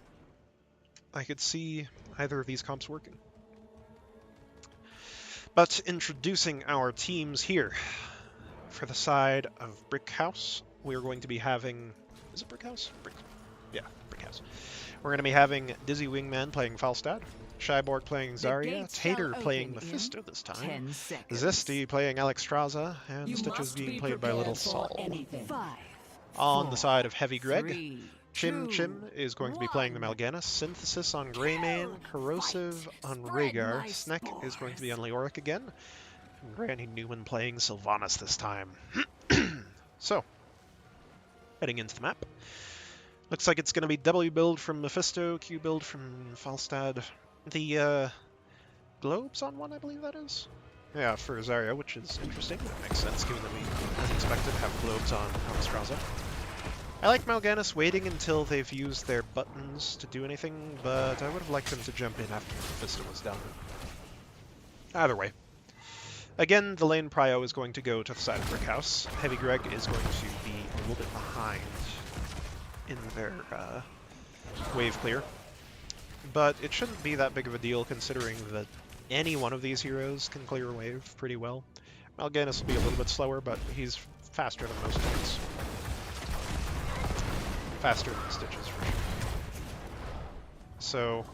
I could see either of these comps working. But introducing our teams here. For the side of Brickhouse, we're going to be having... Is it Brickhouse? Yeah, Brickhouse. We're going to be having Dizzy Wingman playing Falstad, Shyborg playing Zarya, Tater playing Mephisto this time, Zesty playing Alexstrasza, and Stitches being played by Little Saul. 5, On the side of Heavy Greg, 3, Chim 2, Chim is going to be playing the Mal'Ganis, Synthesis on Greymane, Corrosive on Rhaegar, Sneck is going to be on Leoric again, and Granny Newman playing Sylvanas this time. So, heading into the map. Looks like it's going to be W build from Mephisto, Q build from Falstad. The globes on one, I believe that is. Yeah, for Zarya, which is interesting. That makes sense, given that we, as expected, have globes on Alexstrasza. I like Mal'Ganis waiting until they've used their buttons to do anything, but I would have liked them to jump in after Mephisto was done. Either way. Again, the lane prio is going to go to the side of Brickhouse. Heavy Greg is going to be a little bit behind in their wave clear. But it shouldn't be that big of a deal considering that any one of these heroes can clear a wave pretty well. Mal'Ganis will be a little bit slower, but he's faster than most tanks. Faster than Stitches, for sure. So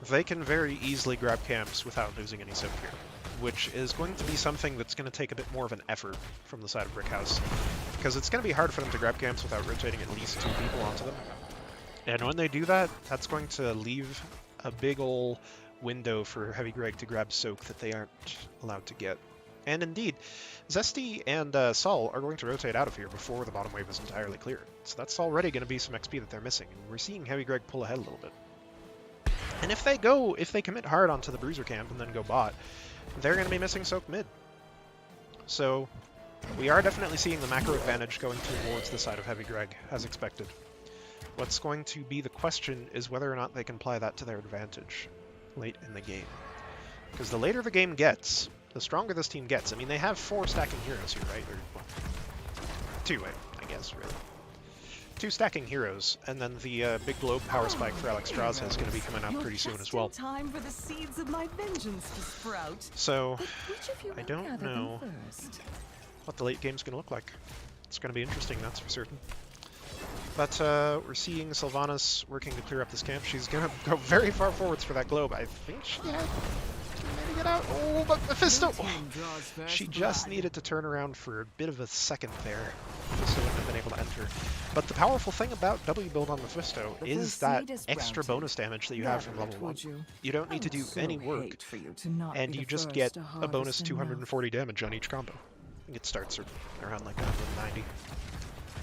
they can very easily grab camps without losing any soak here, which is going to be something that's going to take a bit more of an effort from the side of Brickhouse, because it's going to be hard for them to grab camps without rotating at least 2 people onto them. And when they do that, that's going to leave a big ol' window for Heavy Greg to grab soak that they aren't allowed to get. And indeed, Zesty and Sol are going to rotate out of here before the bottom wave is entirely cleared. So that's already going to be some XP that they're missing, and we're seeing Heavy Greg pull ahead a little bit. And if they commit hard onto the Bruiser camp and then go bot, they're going to be missing soak mid. So we are definitely seeing the macro advantage going towards the side of Heavy Greg, as expected. What's going to be the question is whether or not they can apply that to their advantage late in the game. Because the later the game gets, the stronger this team gets. I mean, they have 4 stacking heroes here, right? Or, well, 2, I guess, really. 2 stacking heroes, and then the big globe power spike for Alexstrasza is going to be coming out pretty soon as well. Time for the seeds of my vengeance to sprout. So, I don't know what the late game's going to look like. It's going to be interesting, that's for certain. But we're seeing Sylvanas working to clear up this camp. She's going to go very far forwards for that globe. I think she had to get out. Oh, but Mephisto! She just needed to turn around for a bit of a second there. Mephisto wouldn't have been able to enter. But the powerful thing about W build on Mephisto is that extra bonus damage that you have from level 1. You don't need to do any work, and you just get a bonus 240 damage on each combo. I think it starts around like 190.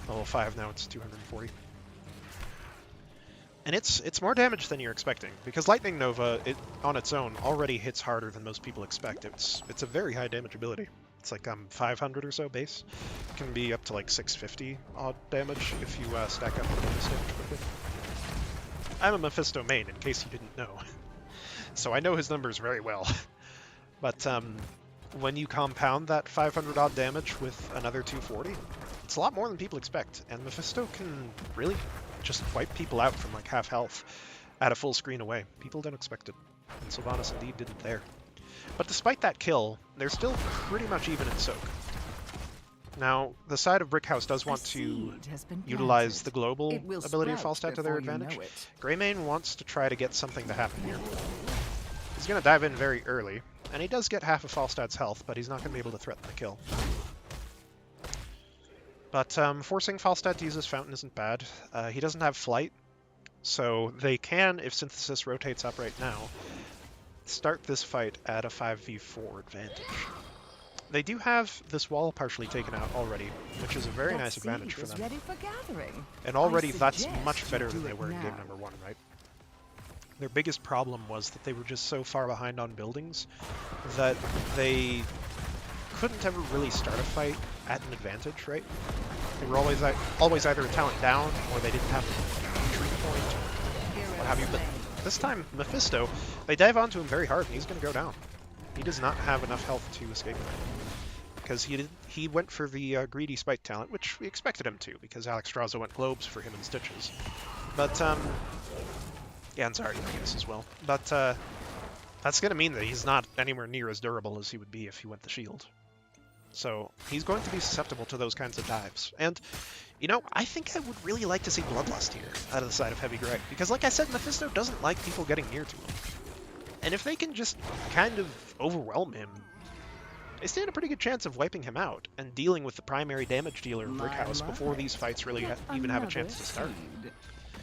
Level 5 now, it's 240. And it's more damage than you're expecting, because Lightning Nova, on its own, already hits harder than most people expect. It's a very high damage ability. It's like 500 or so base. It can be up to like 650 odd damage if you stack up the bonus damage quickly. I'm a Mephisto main, in case you didn't know. So I know his numbers very well. But when you compound that 500 odd damage with another 240, it's a lot more than people expect, and Mephisto can really just wipe people out from like half health at a full screen away. People don't expect it, and Sylvanas indeed did it there. But despite that kill, they're still pretty much even in soak. Now, the side of Brickhouse does want to utilize the global ability of Falstad to their advantage. Greymane wants to try to get something to happen here. He's going to dive in very early, and he does get half of Falstad's health, but he's not going to be able to threaten the kill. But forcing Falstad to use his fountain isn't bad. He doesn't have flight, so they can, if Synthesis rotates up right now, start this fight at a 5v4 advantage. They do have this wall partially taken out already, which is a very nice advantage for them. And already that's much better than they were in game number 1, right? Their biggest problem was that they were just so far behind on buildings that they couldn't ever really start a fight at an advantage, right? They were always either a talent down, or they didn't have a retreat point, or what have you. But this time, Mephisto, they dive onto him very hard, and he's going to go down. He does not have enough health to escape him, because he went for the greedy spike talent, which we expected him to, because Alexstrasza went globes for him and Stitches. But yeah, and Zarya, I guess, as well. But that's going to mean that he's not anywhere near as durable as he would be if he went the shield. So he's going to be susceptible to those kinds of dives. And, you know, I think I would really like to see Bloodlust here out of the side of Heavy Greg. Because like I said, Mephisto doesn't like people getting near to him. And if they can just kind of overwhelm him, they stand a pretty good chance of wiping him out and dealing with the primary damage dealer in Brickhouse before these fights really even have a chance to start.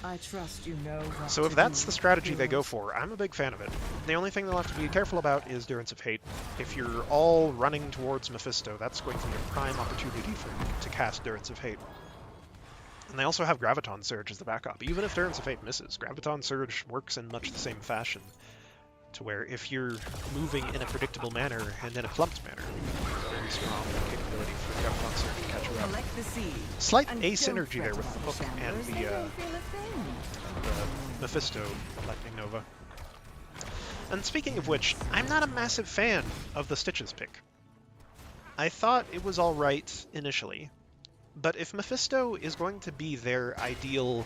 I trust you know what So if that's the strategy they go for, I'm a big fan of it. The only thing they'll have to be careful about is Durance of Hate. If you're all running towards Mephisto, that's going to be a prime opportunity for you to cast Durance of Hate. And they also have Graviton Surge as the backup. Even if Durance of Fate misses, Graviton Surge works in much the same fashion to where if you're moving in a predictable manner and in a clumped manner, very strong capability for Grub Concert to catch you up. Collect the seed. Slight And asymmetry don't there with fret the hook about and shamblers, they the won't feel a thing. Mephisto Lightning Nova. And speaking of which, I'm not a massive fan of the Stitches pick. I thought it was alright initially, but if Mephisto is going to be their ideal,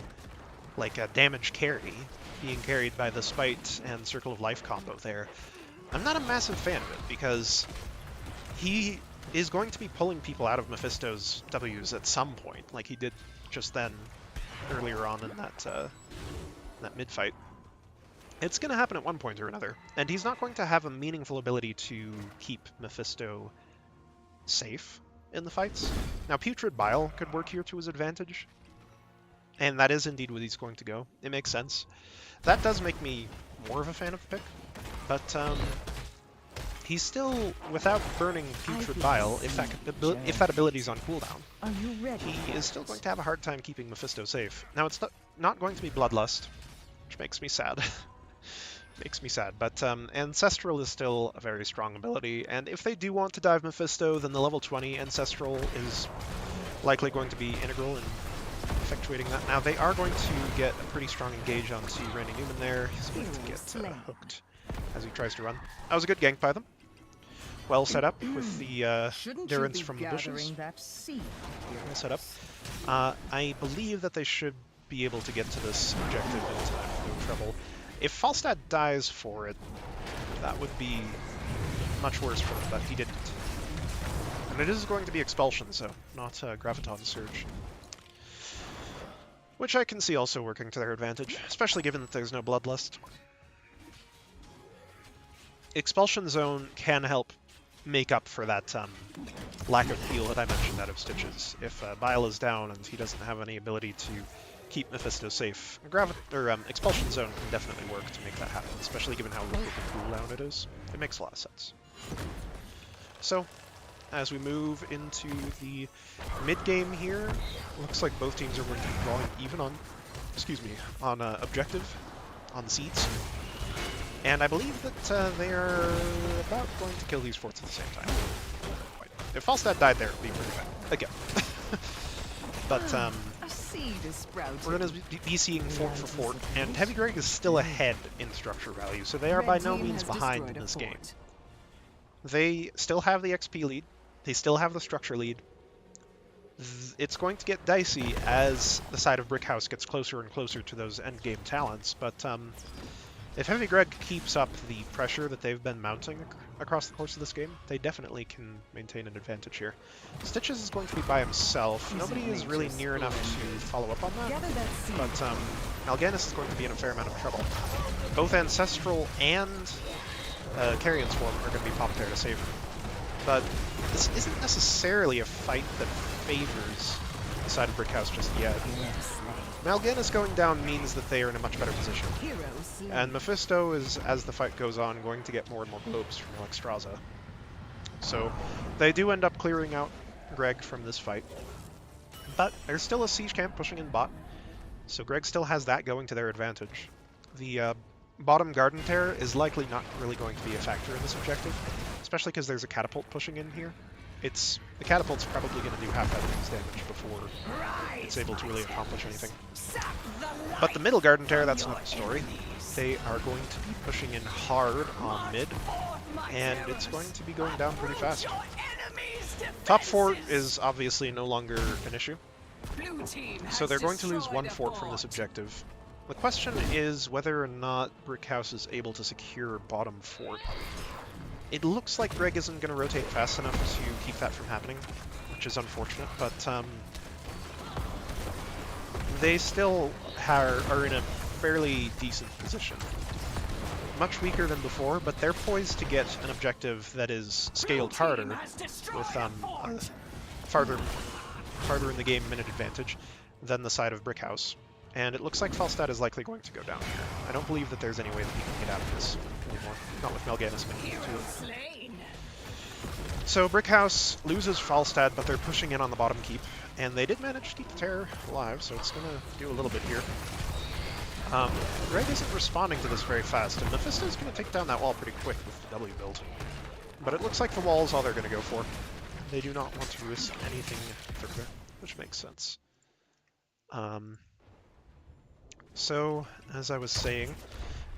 like a damage carry, being carried by the Spite and Circle of Life combo there, I'm not a massive fan of it, because he is going to be pulling people out of Mephisto's Ws at some point, like he did just then, earlier on in that mid-fight. It's going to happen at one point or another, and he's not going to have a meaningful ability to keep Mephisto safe in the fights. Now, Putrid Bile could work here to his advantage, and that is indeed where he's going to go. It makes sense. That does make me more of a fan of the pick, but he's still, without burning Putrid Bile, if that ability's on cooldown, Are you ready? he is still going to have a hard time keeping Mephisto safe. Now, it's not going to be Bloodlust, which makes me sad. Makes me sad, but Ancestral is still a very strong ability, and if they do want to dive Mephisto, then the level 20 Ancestral is likely going to be integral in effectuating that. Now, they are going to get a pretty strong engage onto Randy Newman there. He's going to get hooked as he tries to run. That was a good gank by them. Well set up with the endurance from the bushes. That seed? Well set up. I believe that they should be able to get to this objective in time, no trouble. If Falstad dies for it, that would be much worse for him, but he didn't. And it is going to be Expulsion, so not Graviton Surge. Which I can see also working to their advantage, especially given that there's no Bloodlust. Expulsion Zone can help make up for that lack of heal that I mentioned out of Stitches. If Bile is down and he doesn't have any ability to keep Mephisto safe, Expulsion Zone can definitely work to make that happen, especially given how low the cooldown it is. It makes a lot of sense. So, as we move into the mid-game here, looks like both teams are going to be drawing even on, on objective, on seeds. And I believe that they are about going to kill these forts at the same time. If Falstad died there, it would be pretty bad. Again. But, A seed is sprouting. we're going to be seeing fort for fort, and Heavy Greg is still ahead in structure value, so they are by no means behind in this game. They still have the XP lead, they still have the structure lead. It's going to get dicey as the side of Brickhouse gets closer and closer to those endgame talents, but if Heavy Greg keeps up the pressure that they've been mounting across the course of this game, they definitely can maintain an advantage here. Stitches is going to be by himself. Nobody is really near enough to follow up on that, but Mal'Ganis is going to be in a fair amount of trouble. Both Ancestral and Carrion Swarm are going to be popped there to save him. But this isn't necessarily a fight that favors the side of Brickhouse just yet. Mal'Ganis going down means that they are in a much better position. And Mephisto is, as the fight goes on, going to get more and more globes from Alexstrasza. So they do end up clearing out Greg from this fight. But there's still a siege camp pushing in bot, so Greg still has that going to their advantage. The bottom Garden Terror is likely not really going to be a factor in this objective, especially because there's a catapult pushing in here. The catapult's probably going to do half that thing's damage before it's able to really accomplish anything. But the middle Garden Terror, that's not the story. They are going to be pushing in hard on mid, and it's going to be going down pretty fast. Top fort is obviously no longer an issue, so they're going to lose one fort from this objective. The question is whether or not Brickhouse is able to secure bottom fort. It looks like Greg isn't going to rotate fast enough to keep that from happening, which is unfortunate, but they still are in a fairly decent position. Much weaker than before, but they're poised to get an objective that is scaled harder, with farther in the game minute advantage than the side of Brickhouse. And it looks like Falstad is likely going to go down here. I don't believe that there's any way that he can get out of this anymore. Not with Mal'Ganis making it to it. So Brickhouse loses Falstad, but they're pushing in on the bottom keep. And they did manage to keep the Terror alive, so it's going to do a little bit here. Greg isn't responding to this very fast, and Mephisto's going to take down that wall pretty quick with the W build. But it looks like the wall is all they're going to go for. They do not want to risk anything further, which makes sense. So, as I was saying,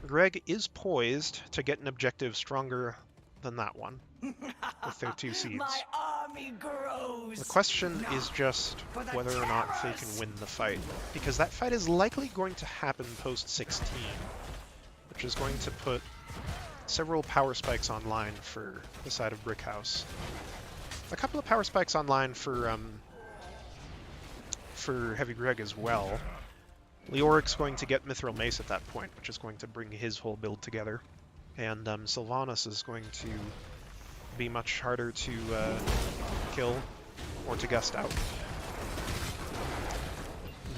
Greg is poised to get an objective stronger than that one with their 2 seeds. My army grows. The question is just whether or not they can win the fight, because that fight is likely going to happen post-16, which is going to put several power spikes online for the side of Brickhouse. A couple of power spikes online for Heavy Greg as well. Leoric's going to get Mithril Mace at that point, which is going to bring his whole build together. And Sylvanas is going to be much harder to kill or to gust out.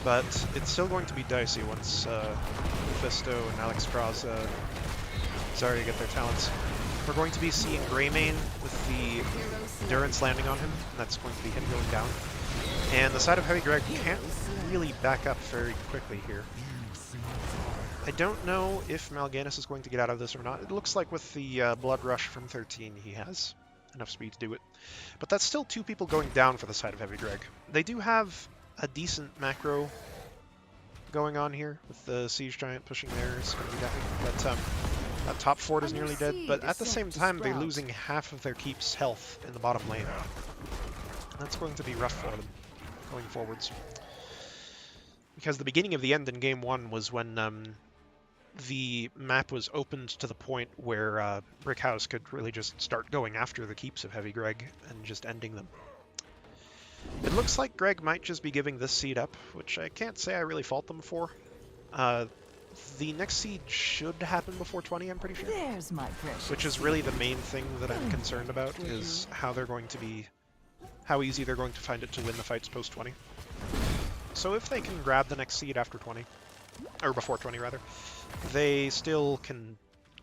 But it's still going to be dicey once Mephisto and Alex Draws Zarya get their talents. We're going to be seeing Greymane with the Endurance landing on him, and that's going to be him going down. And the side of Heavy Greg can't really back up very quickly here. I don't know if Mal'Ganis is going to get out of this or not. It looks like with the Blood Rush from 13 he has enough speed to do it. But that's still 2 people going down for the side of Heavy Greg. They do have a decent macro going on here with the Siege Giant pushing there. It's going to be deafening. But that top fort is nearly dead. But at the same time, they're losing half of their keep's health in the bottom lane. And that's going to be rough for them going forwards. Because the beginning of the end in Game 1 was when the map was opened to the point where Brickhouse could really just start going after the keeps of Heavy Greg and just ending them. It looks like Greg might just be giving this seed up, which I can't say I really fault them for. The next seed should happen before 20, I'm pretty sure. There's my precious. Which is really the main thing that I'm concerned about, is how they're going to be, how easy they're going to find it to win the fights post 20. So if they can grab the next seed after 20, or before 20 rather, they still can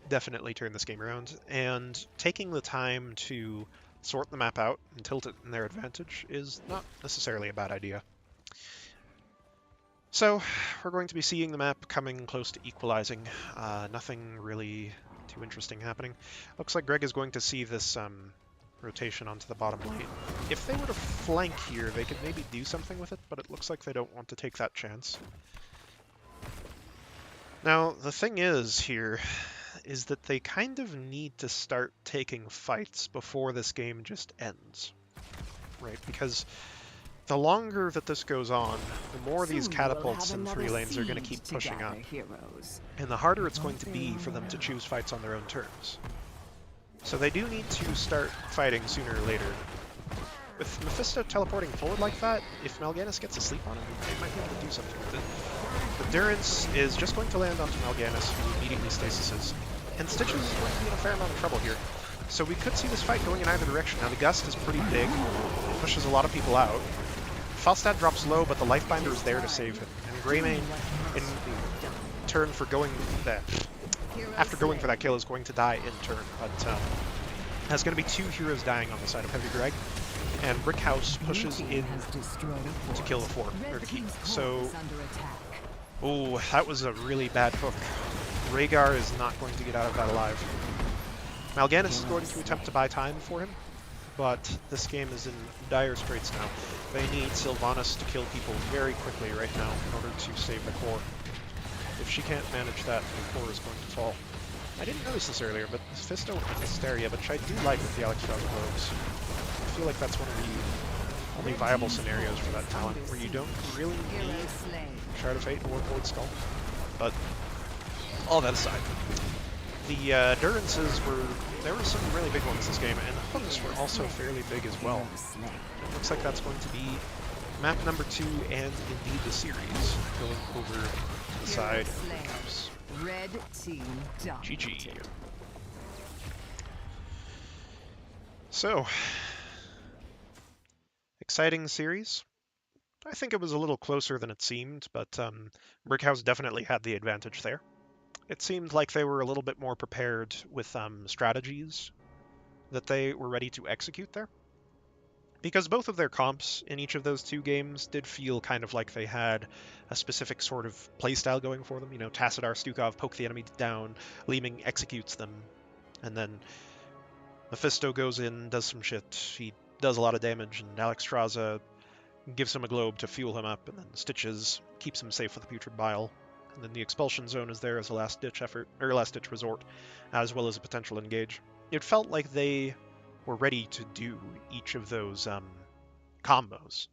definitely turn this game around, and taking the time to sort the map out and tilt it in their advantage is not necessarily a bad idea. So we're going to be seeing the map coming close to equalizing. Nothing really too interesting happening. Looks like Greg is going to see this rotation onto the bottom lane. If they were to flank here, they could maybe do something with it, but it looks like they don't want to take that chance. Now, the thing is here is that they kind of need to start taking fights before this game just ends, right? Because the longer that this goes on, the more these catapults in 3 lanes are going to keep pushing up, and the harder it's going to be for them to choose fights on their own terms. So they do need to start fighting sooner or later. With Mephisto teleporting forward like that, if Mal'Ganis gets asleep on him, they might be able to do something with it. The Durance is just going to land onto Mal'Ganis, who immediately stasises, and Stitches is going to be in a fair amount of trouble here. So we could see this fight going in either direction. Now the Gust is pretty big, it pushes a lot of people out. Falstad drops low, but the Lifebinder is there to save him. And Greymane, in turn for going that, after going for that kill, is going to die in turn. But there's going to be 2 heroes dying on the side of Heavy Greg, and Brickhouse pushes in to kill the fort, or to keep. So, oh, that was a really bad hook. Rhaegar is not going to get out of that alive. Mal'Ganis is going to attempt to buy time for him, but this game is in dire straits now. They need Sylvanas to kill people very quickly right now in order to save the core. If she can't manage that, the core is going to fall. I didn't notice this earlier, but Mephisto went with Hysteria, which I do like with the Alex Draws Globes. I feel like that's one of the only viable scenarios for that talent, where you don't really need Shard of Fate or Void Skull. But all that aside, the Durances there were some really big ones this game, and the hooks were also fairly big as well. It looks like that's going to be map number 2 and indeed the series going over to the side of Brickhouse. Red team GG. So, exciting series. I think it was a little closer than it seemed, but Brickhouse definitely had the advantage there. It seemed like they were a little bit more prepared with strategies that they were ready to execute there. because both of their comps in each of those two games did feel kind of like they had a specific sort of playstyle going for them. You know, Tassadar, Stukov poke the enemy down, Leeming executes them, and then Mephisto goes in, does some shit. He does a lot of damage, and Alexstrasza gives him a globe to fuel him up, and then Stitches keeps him safe with the Putrid Bile. And then the expulsion zone is there as a last-ditch effort, or last-ditch resort, as well as a potential engage. It felt like they were ready to do each of those combos,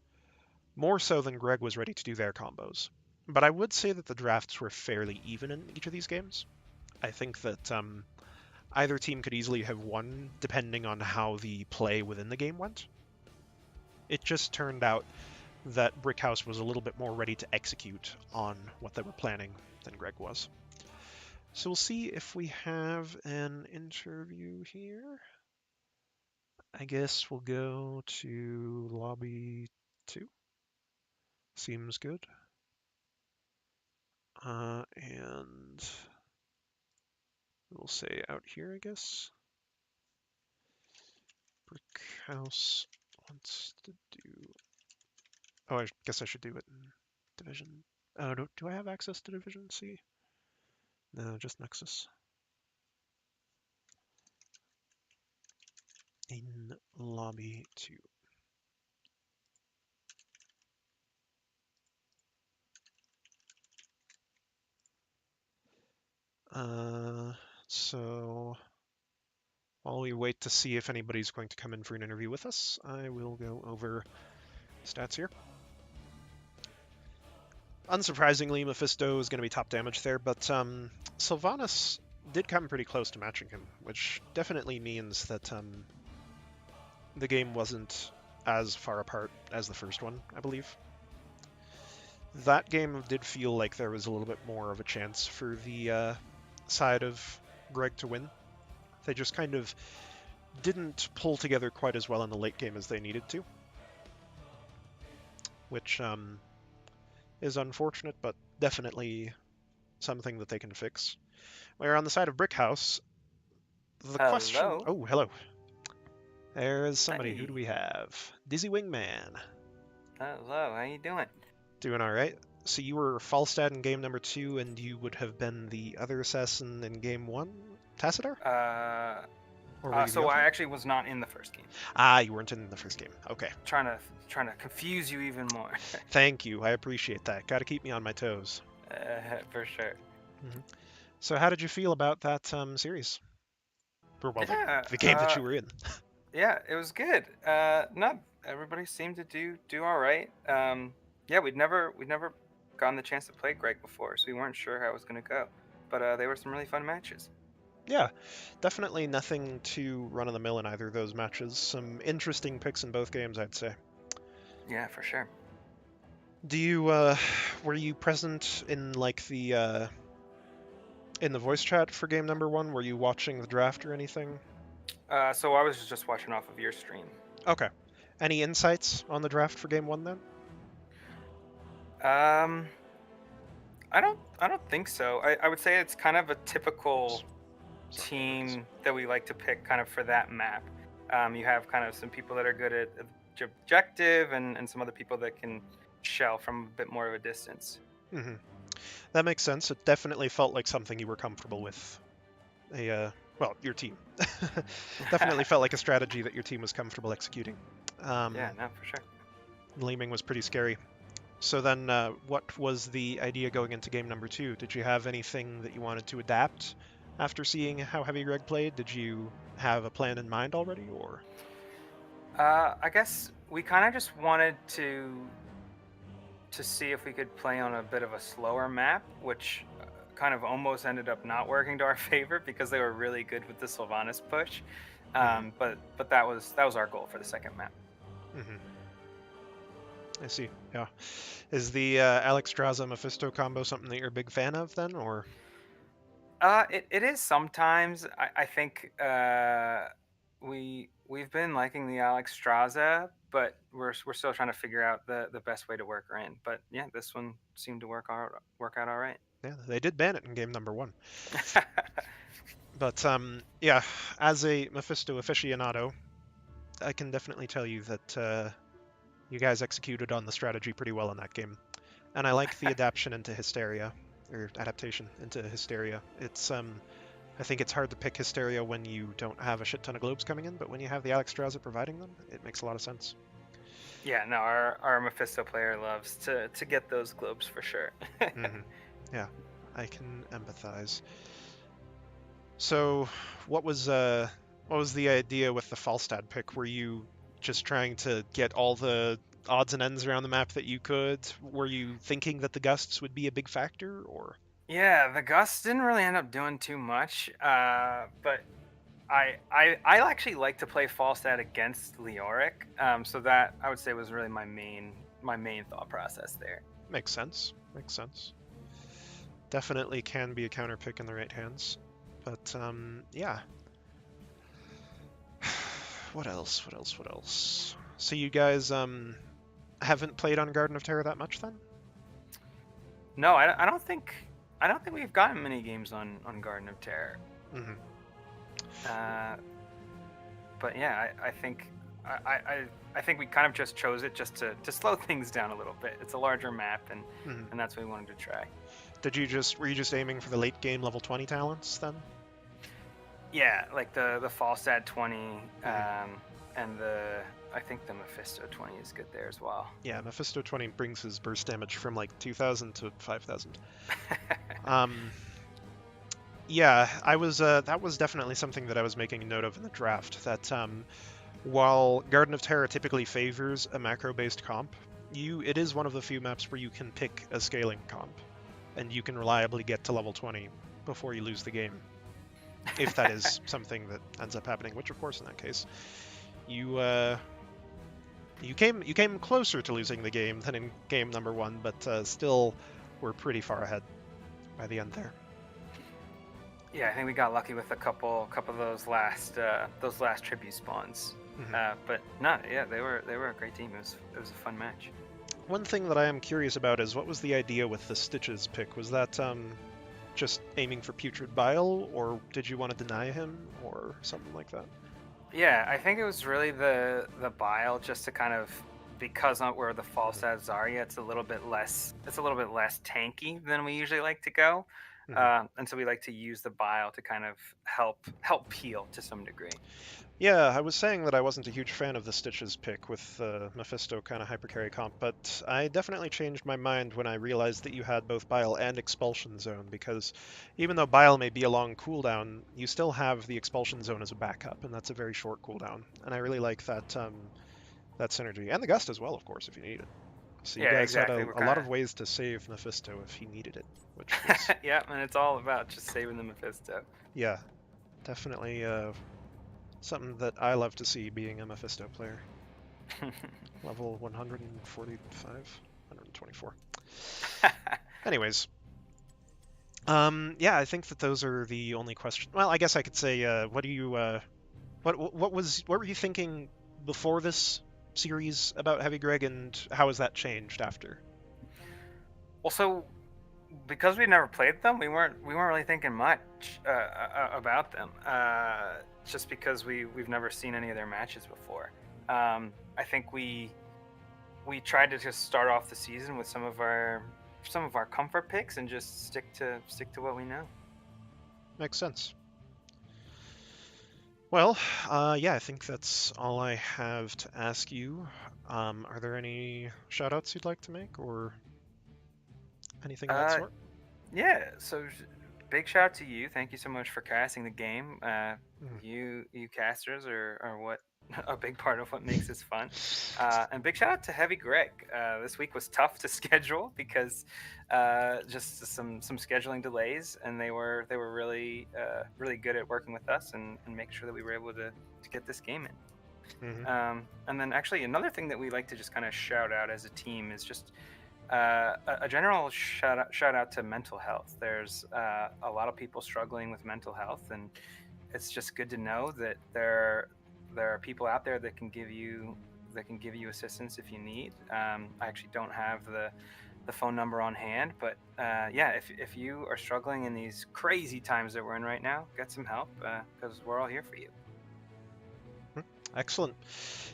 more so than Greg was ready to do their combos. But I would say that the drafts were fairly even in each of these games. I think that either team could easily have won depending on how the play within the game went. It just turned out that Brickhouse was a little bit more ready to execute on what they were planning than Greg was. So we'll see if we have an interview here. I guess we'll go to lobby 2. Seems good. And we'll say out here, I guess. Brickhouse wants to do... Oh, I guess I should do it in Division. Oh, do I have access to Division C? No, just Nexus. In lobby 2. So while we wait to see if anybody's going to come in for an interview with us, I will go over stats here. Unsurprisingly, Mephisto is going to be top damage there, but Sylvanas did come pretty close to matching him, which definitely means that the game wasn't as far apart as the first one, I believe. That game did feel like there was a little bit more of a chance for the side of Greg to win. They just kind of didn't pull together quite as well in the late game as they needed to, which is unfortunate, but definitely something that they can fix. Where on the side of Brickhouse, the question... Hello. Oh, hello. There's somebody. Hey. Who do we have? Dizzy Wingman. Hello, how you doing? Doing all right. So you were Falstad in game number 2, and you would have been the other assassin in game 1, Tassadar? Or were you the So other? I actually was not in the first game. Ah, you weren't in the first game. Okay. Trying to confuse you even more. Thank you. I appreciate that. Got to keep me on my toes. For sure. So how did you feel about that series? Or, well, Yeah, the game that you were in. Yeah, it was good. Not everybody seemed to do all right. Yeah, we'd never gotten the chance to play Greg before, so we weren't sure how it was gonna go. But they were some really fun matches. Yeah, definitely nothing too run-of-the-mill in either of those matches. Some interesting picks in both games, I'd say. Yeah, for sure. Do you, were you present in, like, the voice chat for game number 1? Were you watching the draft or anything? So I was just watching off of your stream. Okay. Any insights on the draft for game 1 then? I don't think so. I would say it's kind of a typical team that we like to pick kind of for that map. You have kind of some people that are good at objective and some other people that can shell from a bit more of a distance. Mm-hmm. That makes sense. It definitely felt like something you were comfortable with. Well, your team. Definitely felt like a strategy that your team was comfortable executing. Yeah, no, for sure. Leeming was pretty scary. So then, what was the idea going into game number 2? Did you have anything that you wanted to adapt after seeing how Heavy Greg played? Did you have a plan in mind already, or? I guess we kind of just wanted to see if we could play on a bit of a slower map, which kind of almost ended up not working to our favor because they were really good with the Sylvanas push. But that was our goal for the second map. Mm-hmm. I see. Yeah. Is the Alexstrasza Mephisto combo something that you're a big fan of then, or? It is sometimes. I think we've been liking the Alexstrasza, but we're still trying to figure out the best way to work her in. But yeah, this one seemed to work out all right. Yeah, they did ban it in game number 1. But yeah, as a Mephisto aficionado, I can definitely tell you that you guys executed on the strategy pretty well in that game, and I like the adaptation into Hysteria, or adaptation into Hysteria. I think it's hard to pick Hysteria when you don't have a shit ton of globes coming in, but when you have the Alexstrasza providing them, it makes a lot of sense. Yeah, no, our Mephisto player loves to get those globes for sure. Yeah, I can empathize. So, what was the idea with the Falstad pick? Were you just trying to get all the odds and ends around the map that you could? Were you thinking that the gusts would be a big factor, or? Yeah, the Gus didn't really end up doing too much, but I actually like to play Falstad against Leoric, so that I would say was really my main thought process there. Makes sense. Makes sense. Definitely can be a counter pick in the right hands. But yeah. What else? What else? What else? So you guys haven't played on Garden of Terror that much then? No, I don't think we've gotten many games on Garden of Terror. Mm-hmm. But yeah, I think we kind of just chose it just to slow things down a little bit. It's a larger map, and that's what we wanted to try. Were you just aiming for the late game level 20 talents then? Yeah, like the Falstad 20, and I think the Mephisto 20 is good there as well. Yeah, Mephisto 20 brings his burst damage from like 2,000 to 5,000. Yeah, that was definitely something that I was making a note of in the draft, that while Garden of Terror typically favors a macro-based comp, it is one of the few maps where you can pick a scaling comp, and you can reliably get to level 20 before you lose the game. If that is something that ends up happening, which of course in that case, you came closer to losing the game than in game number 1, but still were pretty far ahead by the end there. Yeah, I think we got lucky with a couple of those last tribute spawns. But no, yeah, they were a great team. It was a fun match. One thing that I am curious about is, what was the idea with the Stitches pick? Was that just aiming for Putrid Bile, or did you want to deny him, or something like that? Yeah, I think it was really the Bile, just to kind of, because we're the Falstad Zarya, it's a little bit less tanky than we usually like to go. And so we like to use the Bile to kind of help peel to some degree. Yeah, I was saying that I wasn't a huge fan of the Stitches pick with Mephisto kind of hypercarry comp, but I definitely changed my mind when I realized that you had both Bile and Expulsion Zone, because even though Bile may be a long cooldown, you still have the Expulsion Zone as a backup, and that's a very short cooldown, and I really like that synergy, and the Gust as well, of course, if you need it. So you Yeah, guys exactly. had a lot of ways to save Mephisto if he needed it, which was... Yeah, and it's all about just saving the Mephisto. Yeah, definitely something that I love to see, being a Mephisto player. Level 145, 124. Anyways, yeah, I think that those are the only questions. Well, I guess I could say, what were you thinking before this series about Heavy Greg, and how has that changed after? Well, so because we never played them, we weren't really thinking much about them. Just because we've never seen any of their matches before. I think we tried to just start off the season with some of our comfort picks and just stick to what we know. Makes sense. Well, yeah, I think that's all I have to ask you. Are there any shoutouts you'd like to make, or anything of that sort? Yeah, so big shout out to you. Thank you so much for casting the game. You casters are what a big part of what makes this fun. And big shout out to Heavy Greg. This week was tough to schedule because just some scheduling delays, and they were really good at working with us and making sure that we were able to get this game in. And then actually another thing that we like to just kind of shout out as a team is just a general shout out to mental health. There's a lot of people struggling with mental health, and it's just good to know that there are people out there that can give you assistance if you need. I actually don't have the phone number on hand, but yeah, if you are struggling in these crazy times that we're in right now, get some help, because we're all here for you. Excellent.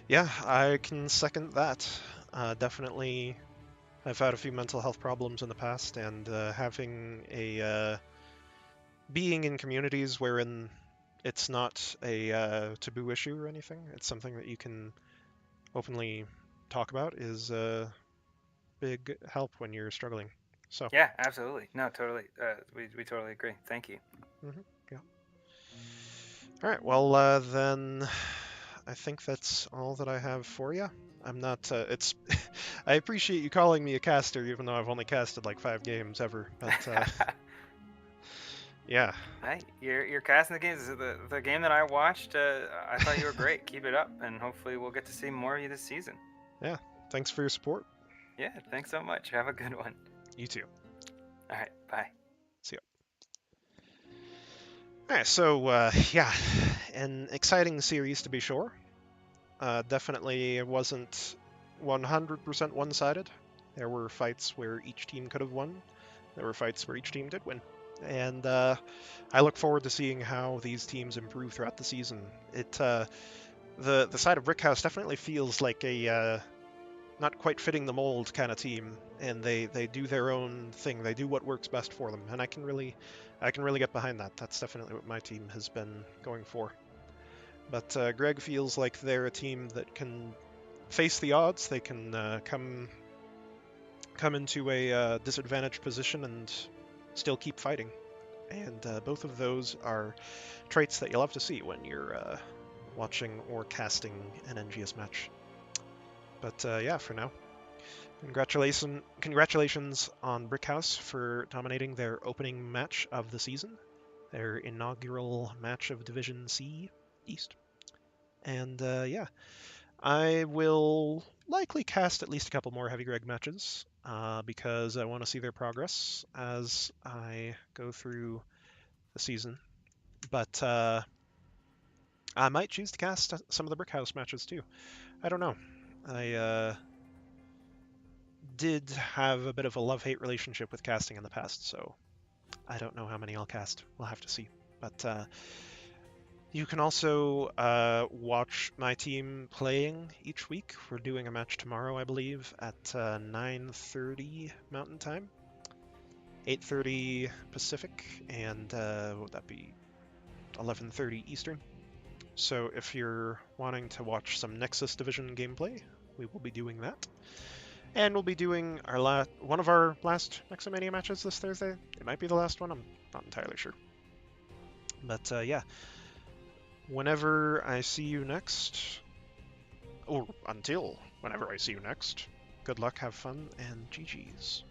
Yeah, I can second that. Definitely, I've had a few mental health problems in the past, and having a being in communities wherein it's not a taboo issue or anything, it's something that you can openly talk about is a big help when you're struggling. So, Yeah, absolutely. No, totally. We totally agree. Thank you. yeah. All right, well, then I think that's all that I have for you. I'm not, it's, I appreciate you calling me a caster, even though I've only casted like 5 games ever, but yeah, Hey, you're casting the games. The game that I watched, I thought you were great. Keep it up, and hopefully we'll get to see more of you this season. yeah. Thanks for your support. Yeah, thanks so much. Have a good one. You too. All right, bye. See ya. All right, so yeah, an exciting series to be sure. Definitely wasn't 100% one-sided. There were fights where each team could have won. There were fights where each team did win. And I look forward to seeing how these teams improve throughout the season. The side of Brickhouse definitely feels like a not quite fitting the mold kind of team, and they do their own thing. They do what works best for them, and I can really get behind that. That's definitely what my team has been going for. But Greg feels like they're a team that can face the odds. They can come into a disadvantaged position and still keep fighting. And both of those are traits that you love to see when you're watching or casting an NGS match. But yeah, for now, congratulations on Brickhouse for dominating their opening match of the season, their inaugural match of Division C East. And yeah, I will likely cast at least a couple more Heavy Greg matches because I want to see their progress as I go through the season. But I might choose to cast some of the Brickhouse matches too. I don't know. I did have a bit of a love-hate relationship with casting in the past, so I don't know how many I'll cast. We'll have to see. But you can also watch my team playing each week. We're doing a match tomorrow, I believe, at 9:30 Mountain Time, 8:30 Pacific, and what would that be? 11:30 Eastern. So if you're wanting to watch some Nexus Division gameplay, we will be doing that. And we'll be doing one of our last Nexomania matches this Thursday. It might be the last one, I'm not entirely sure. But yeah, whenever I see you next, or until whenever I see you next, good luck, have fun, and GG's.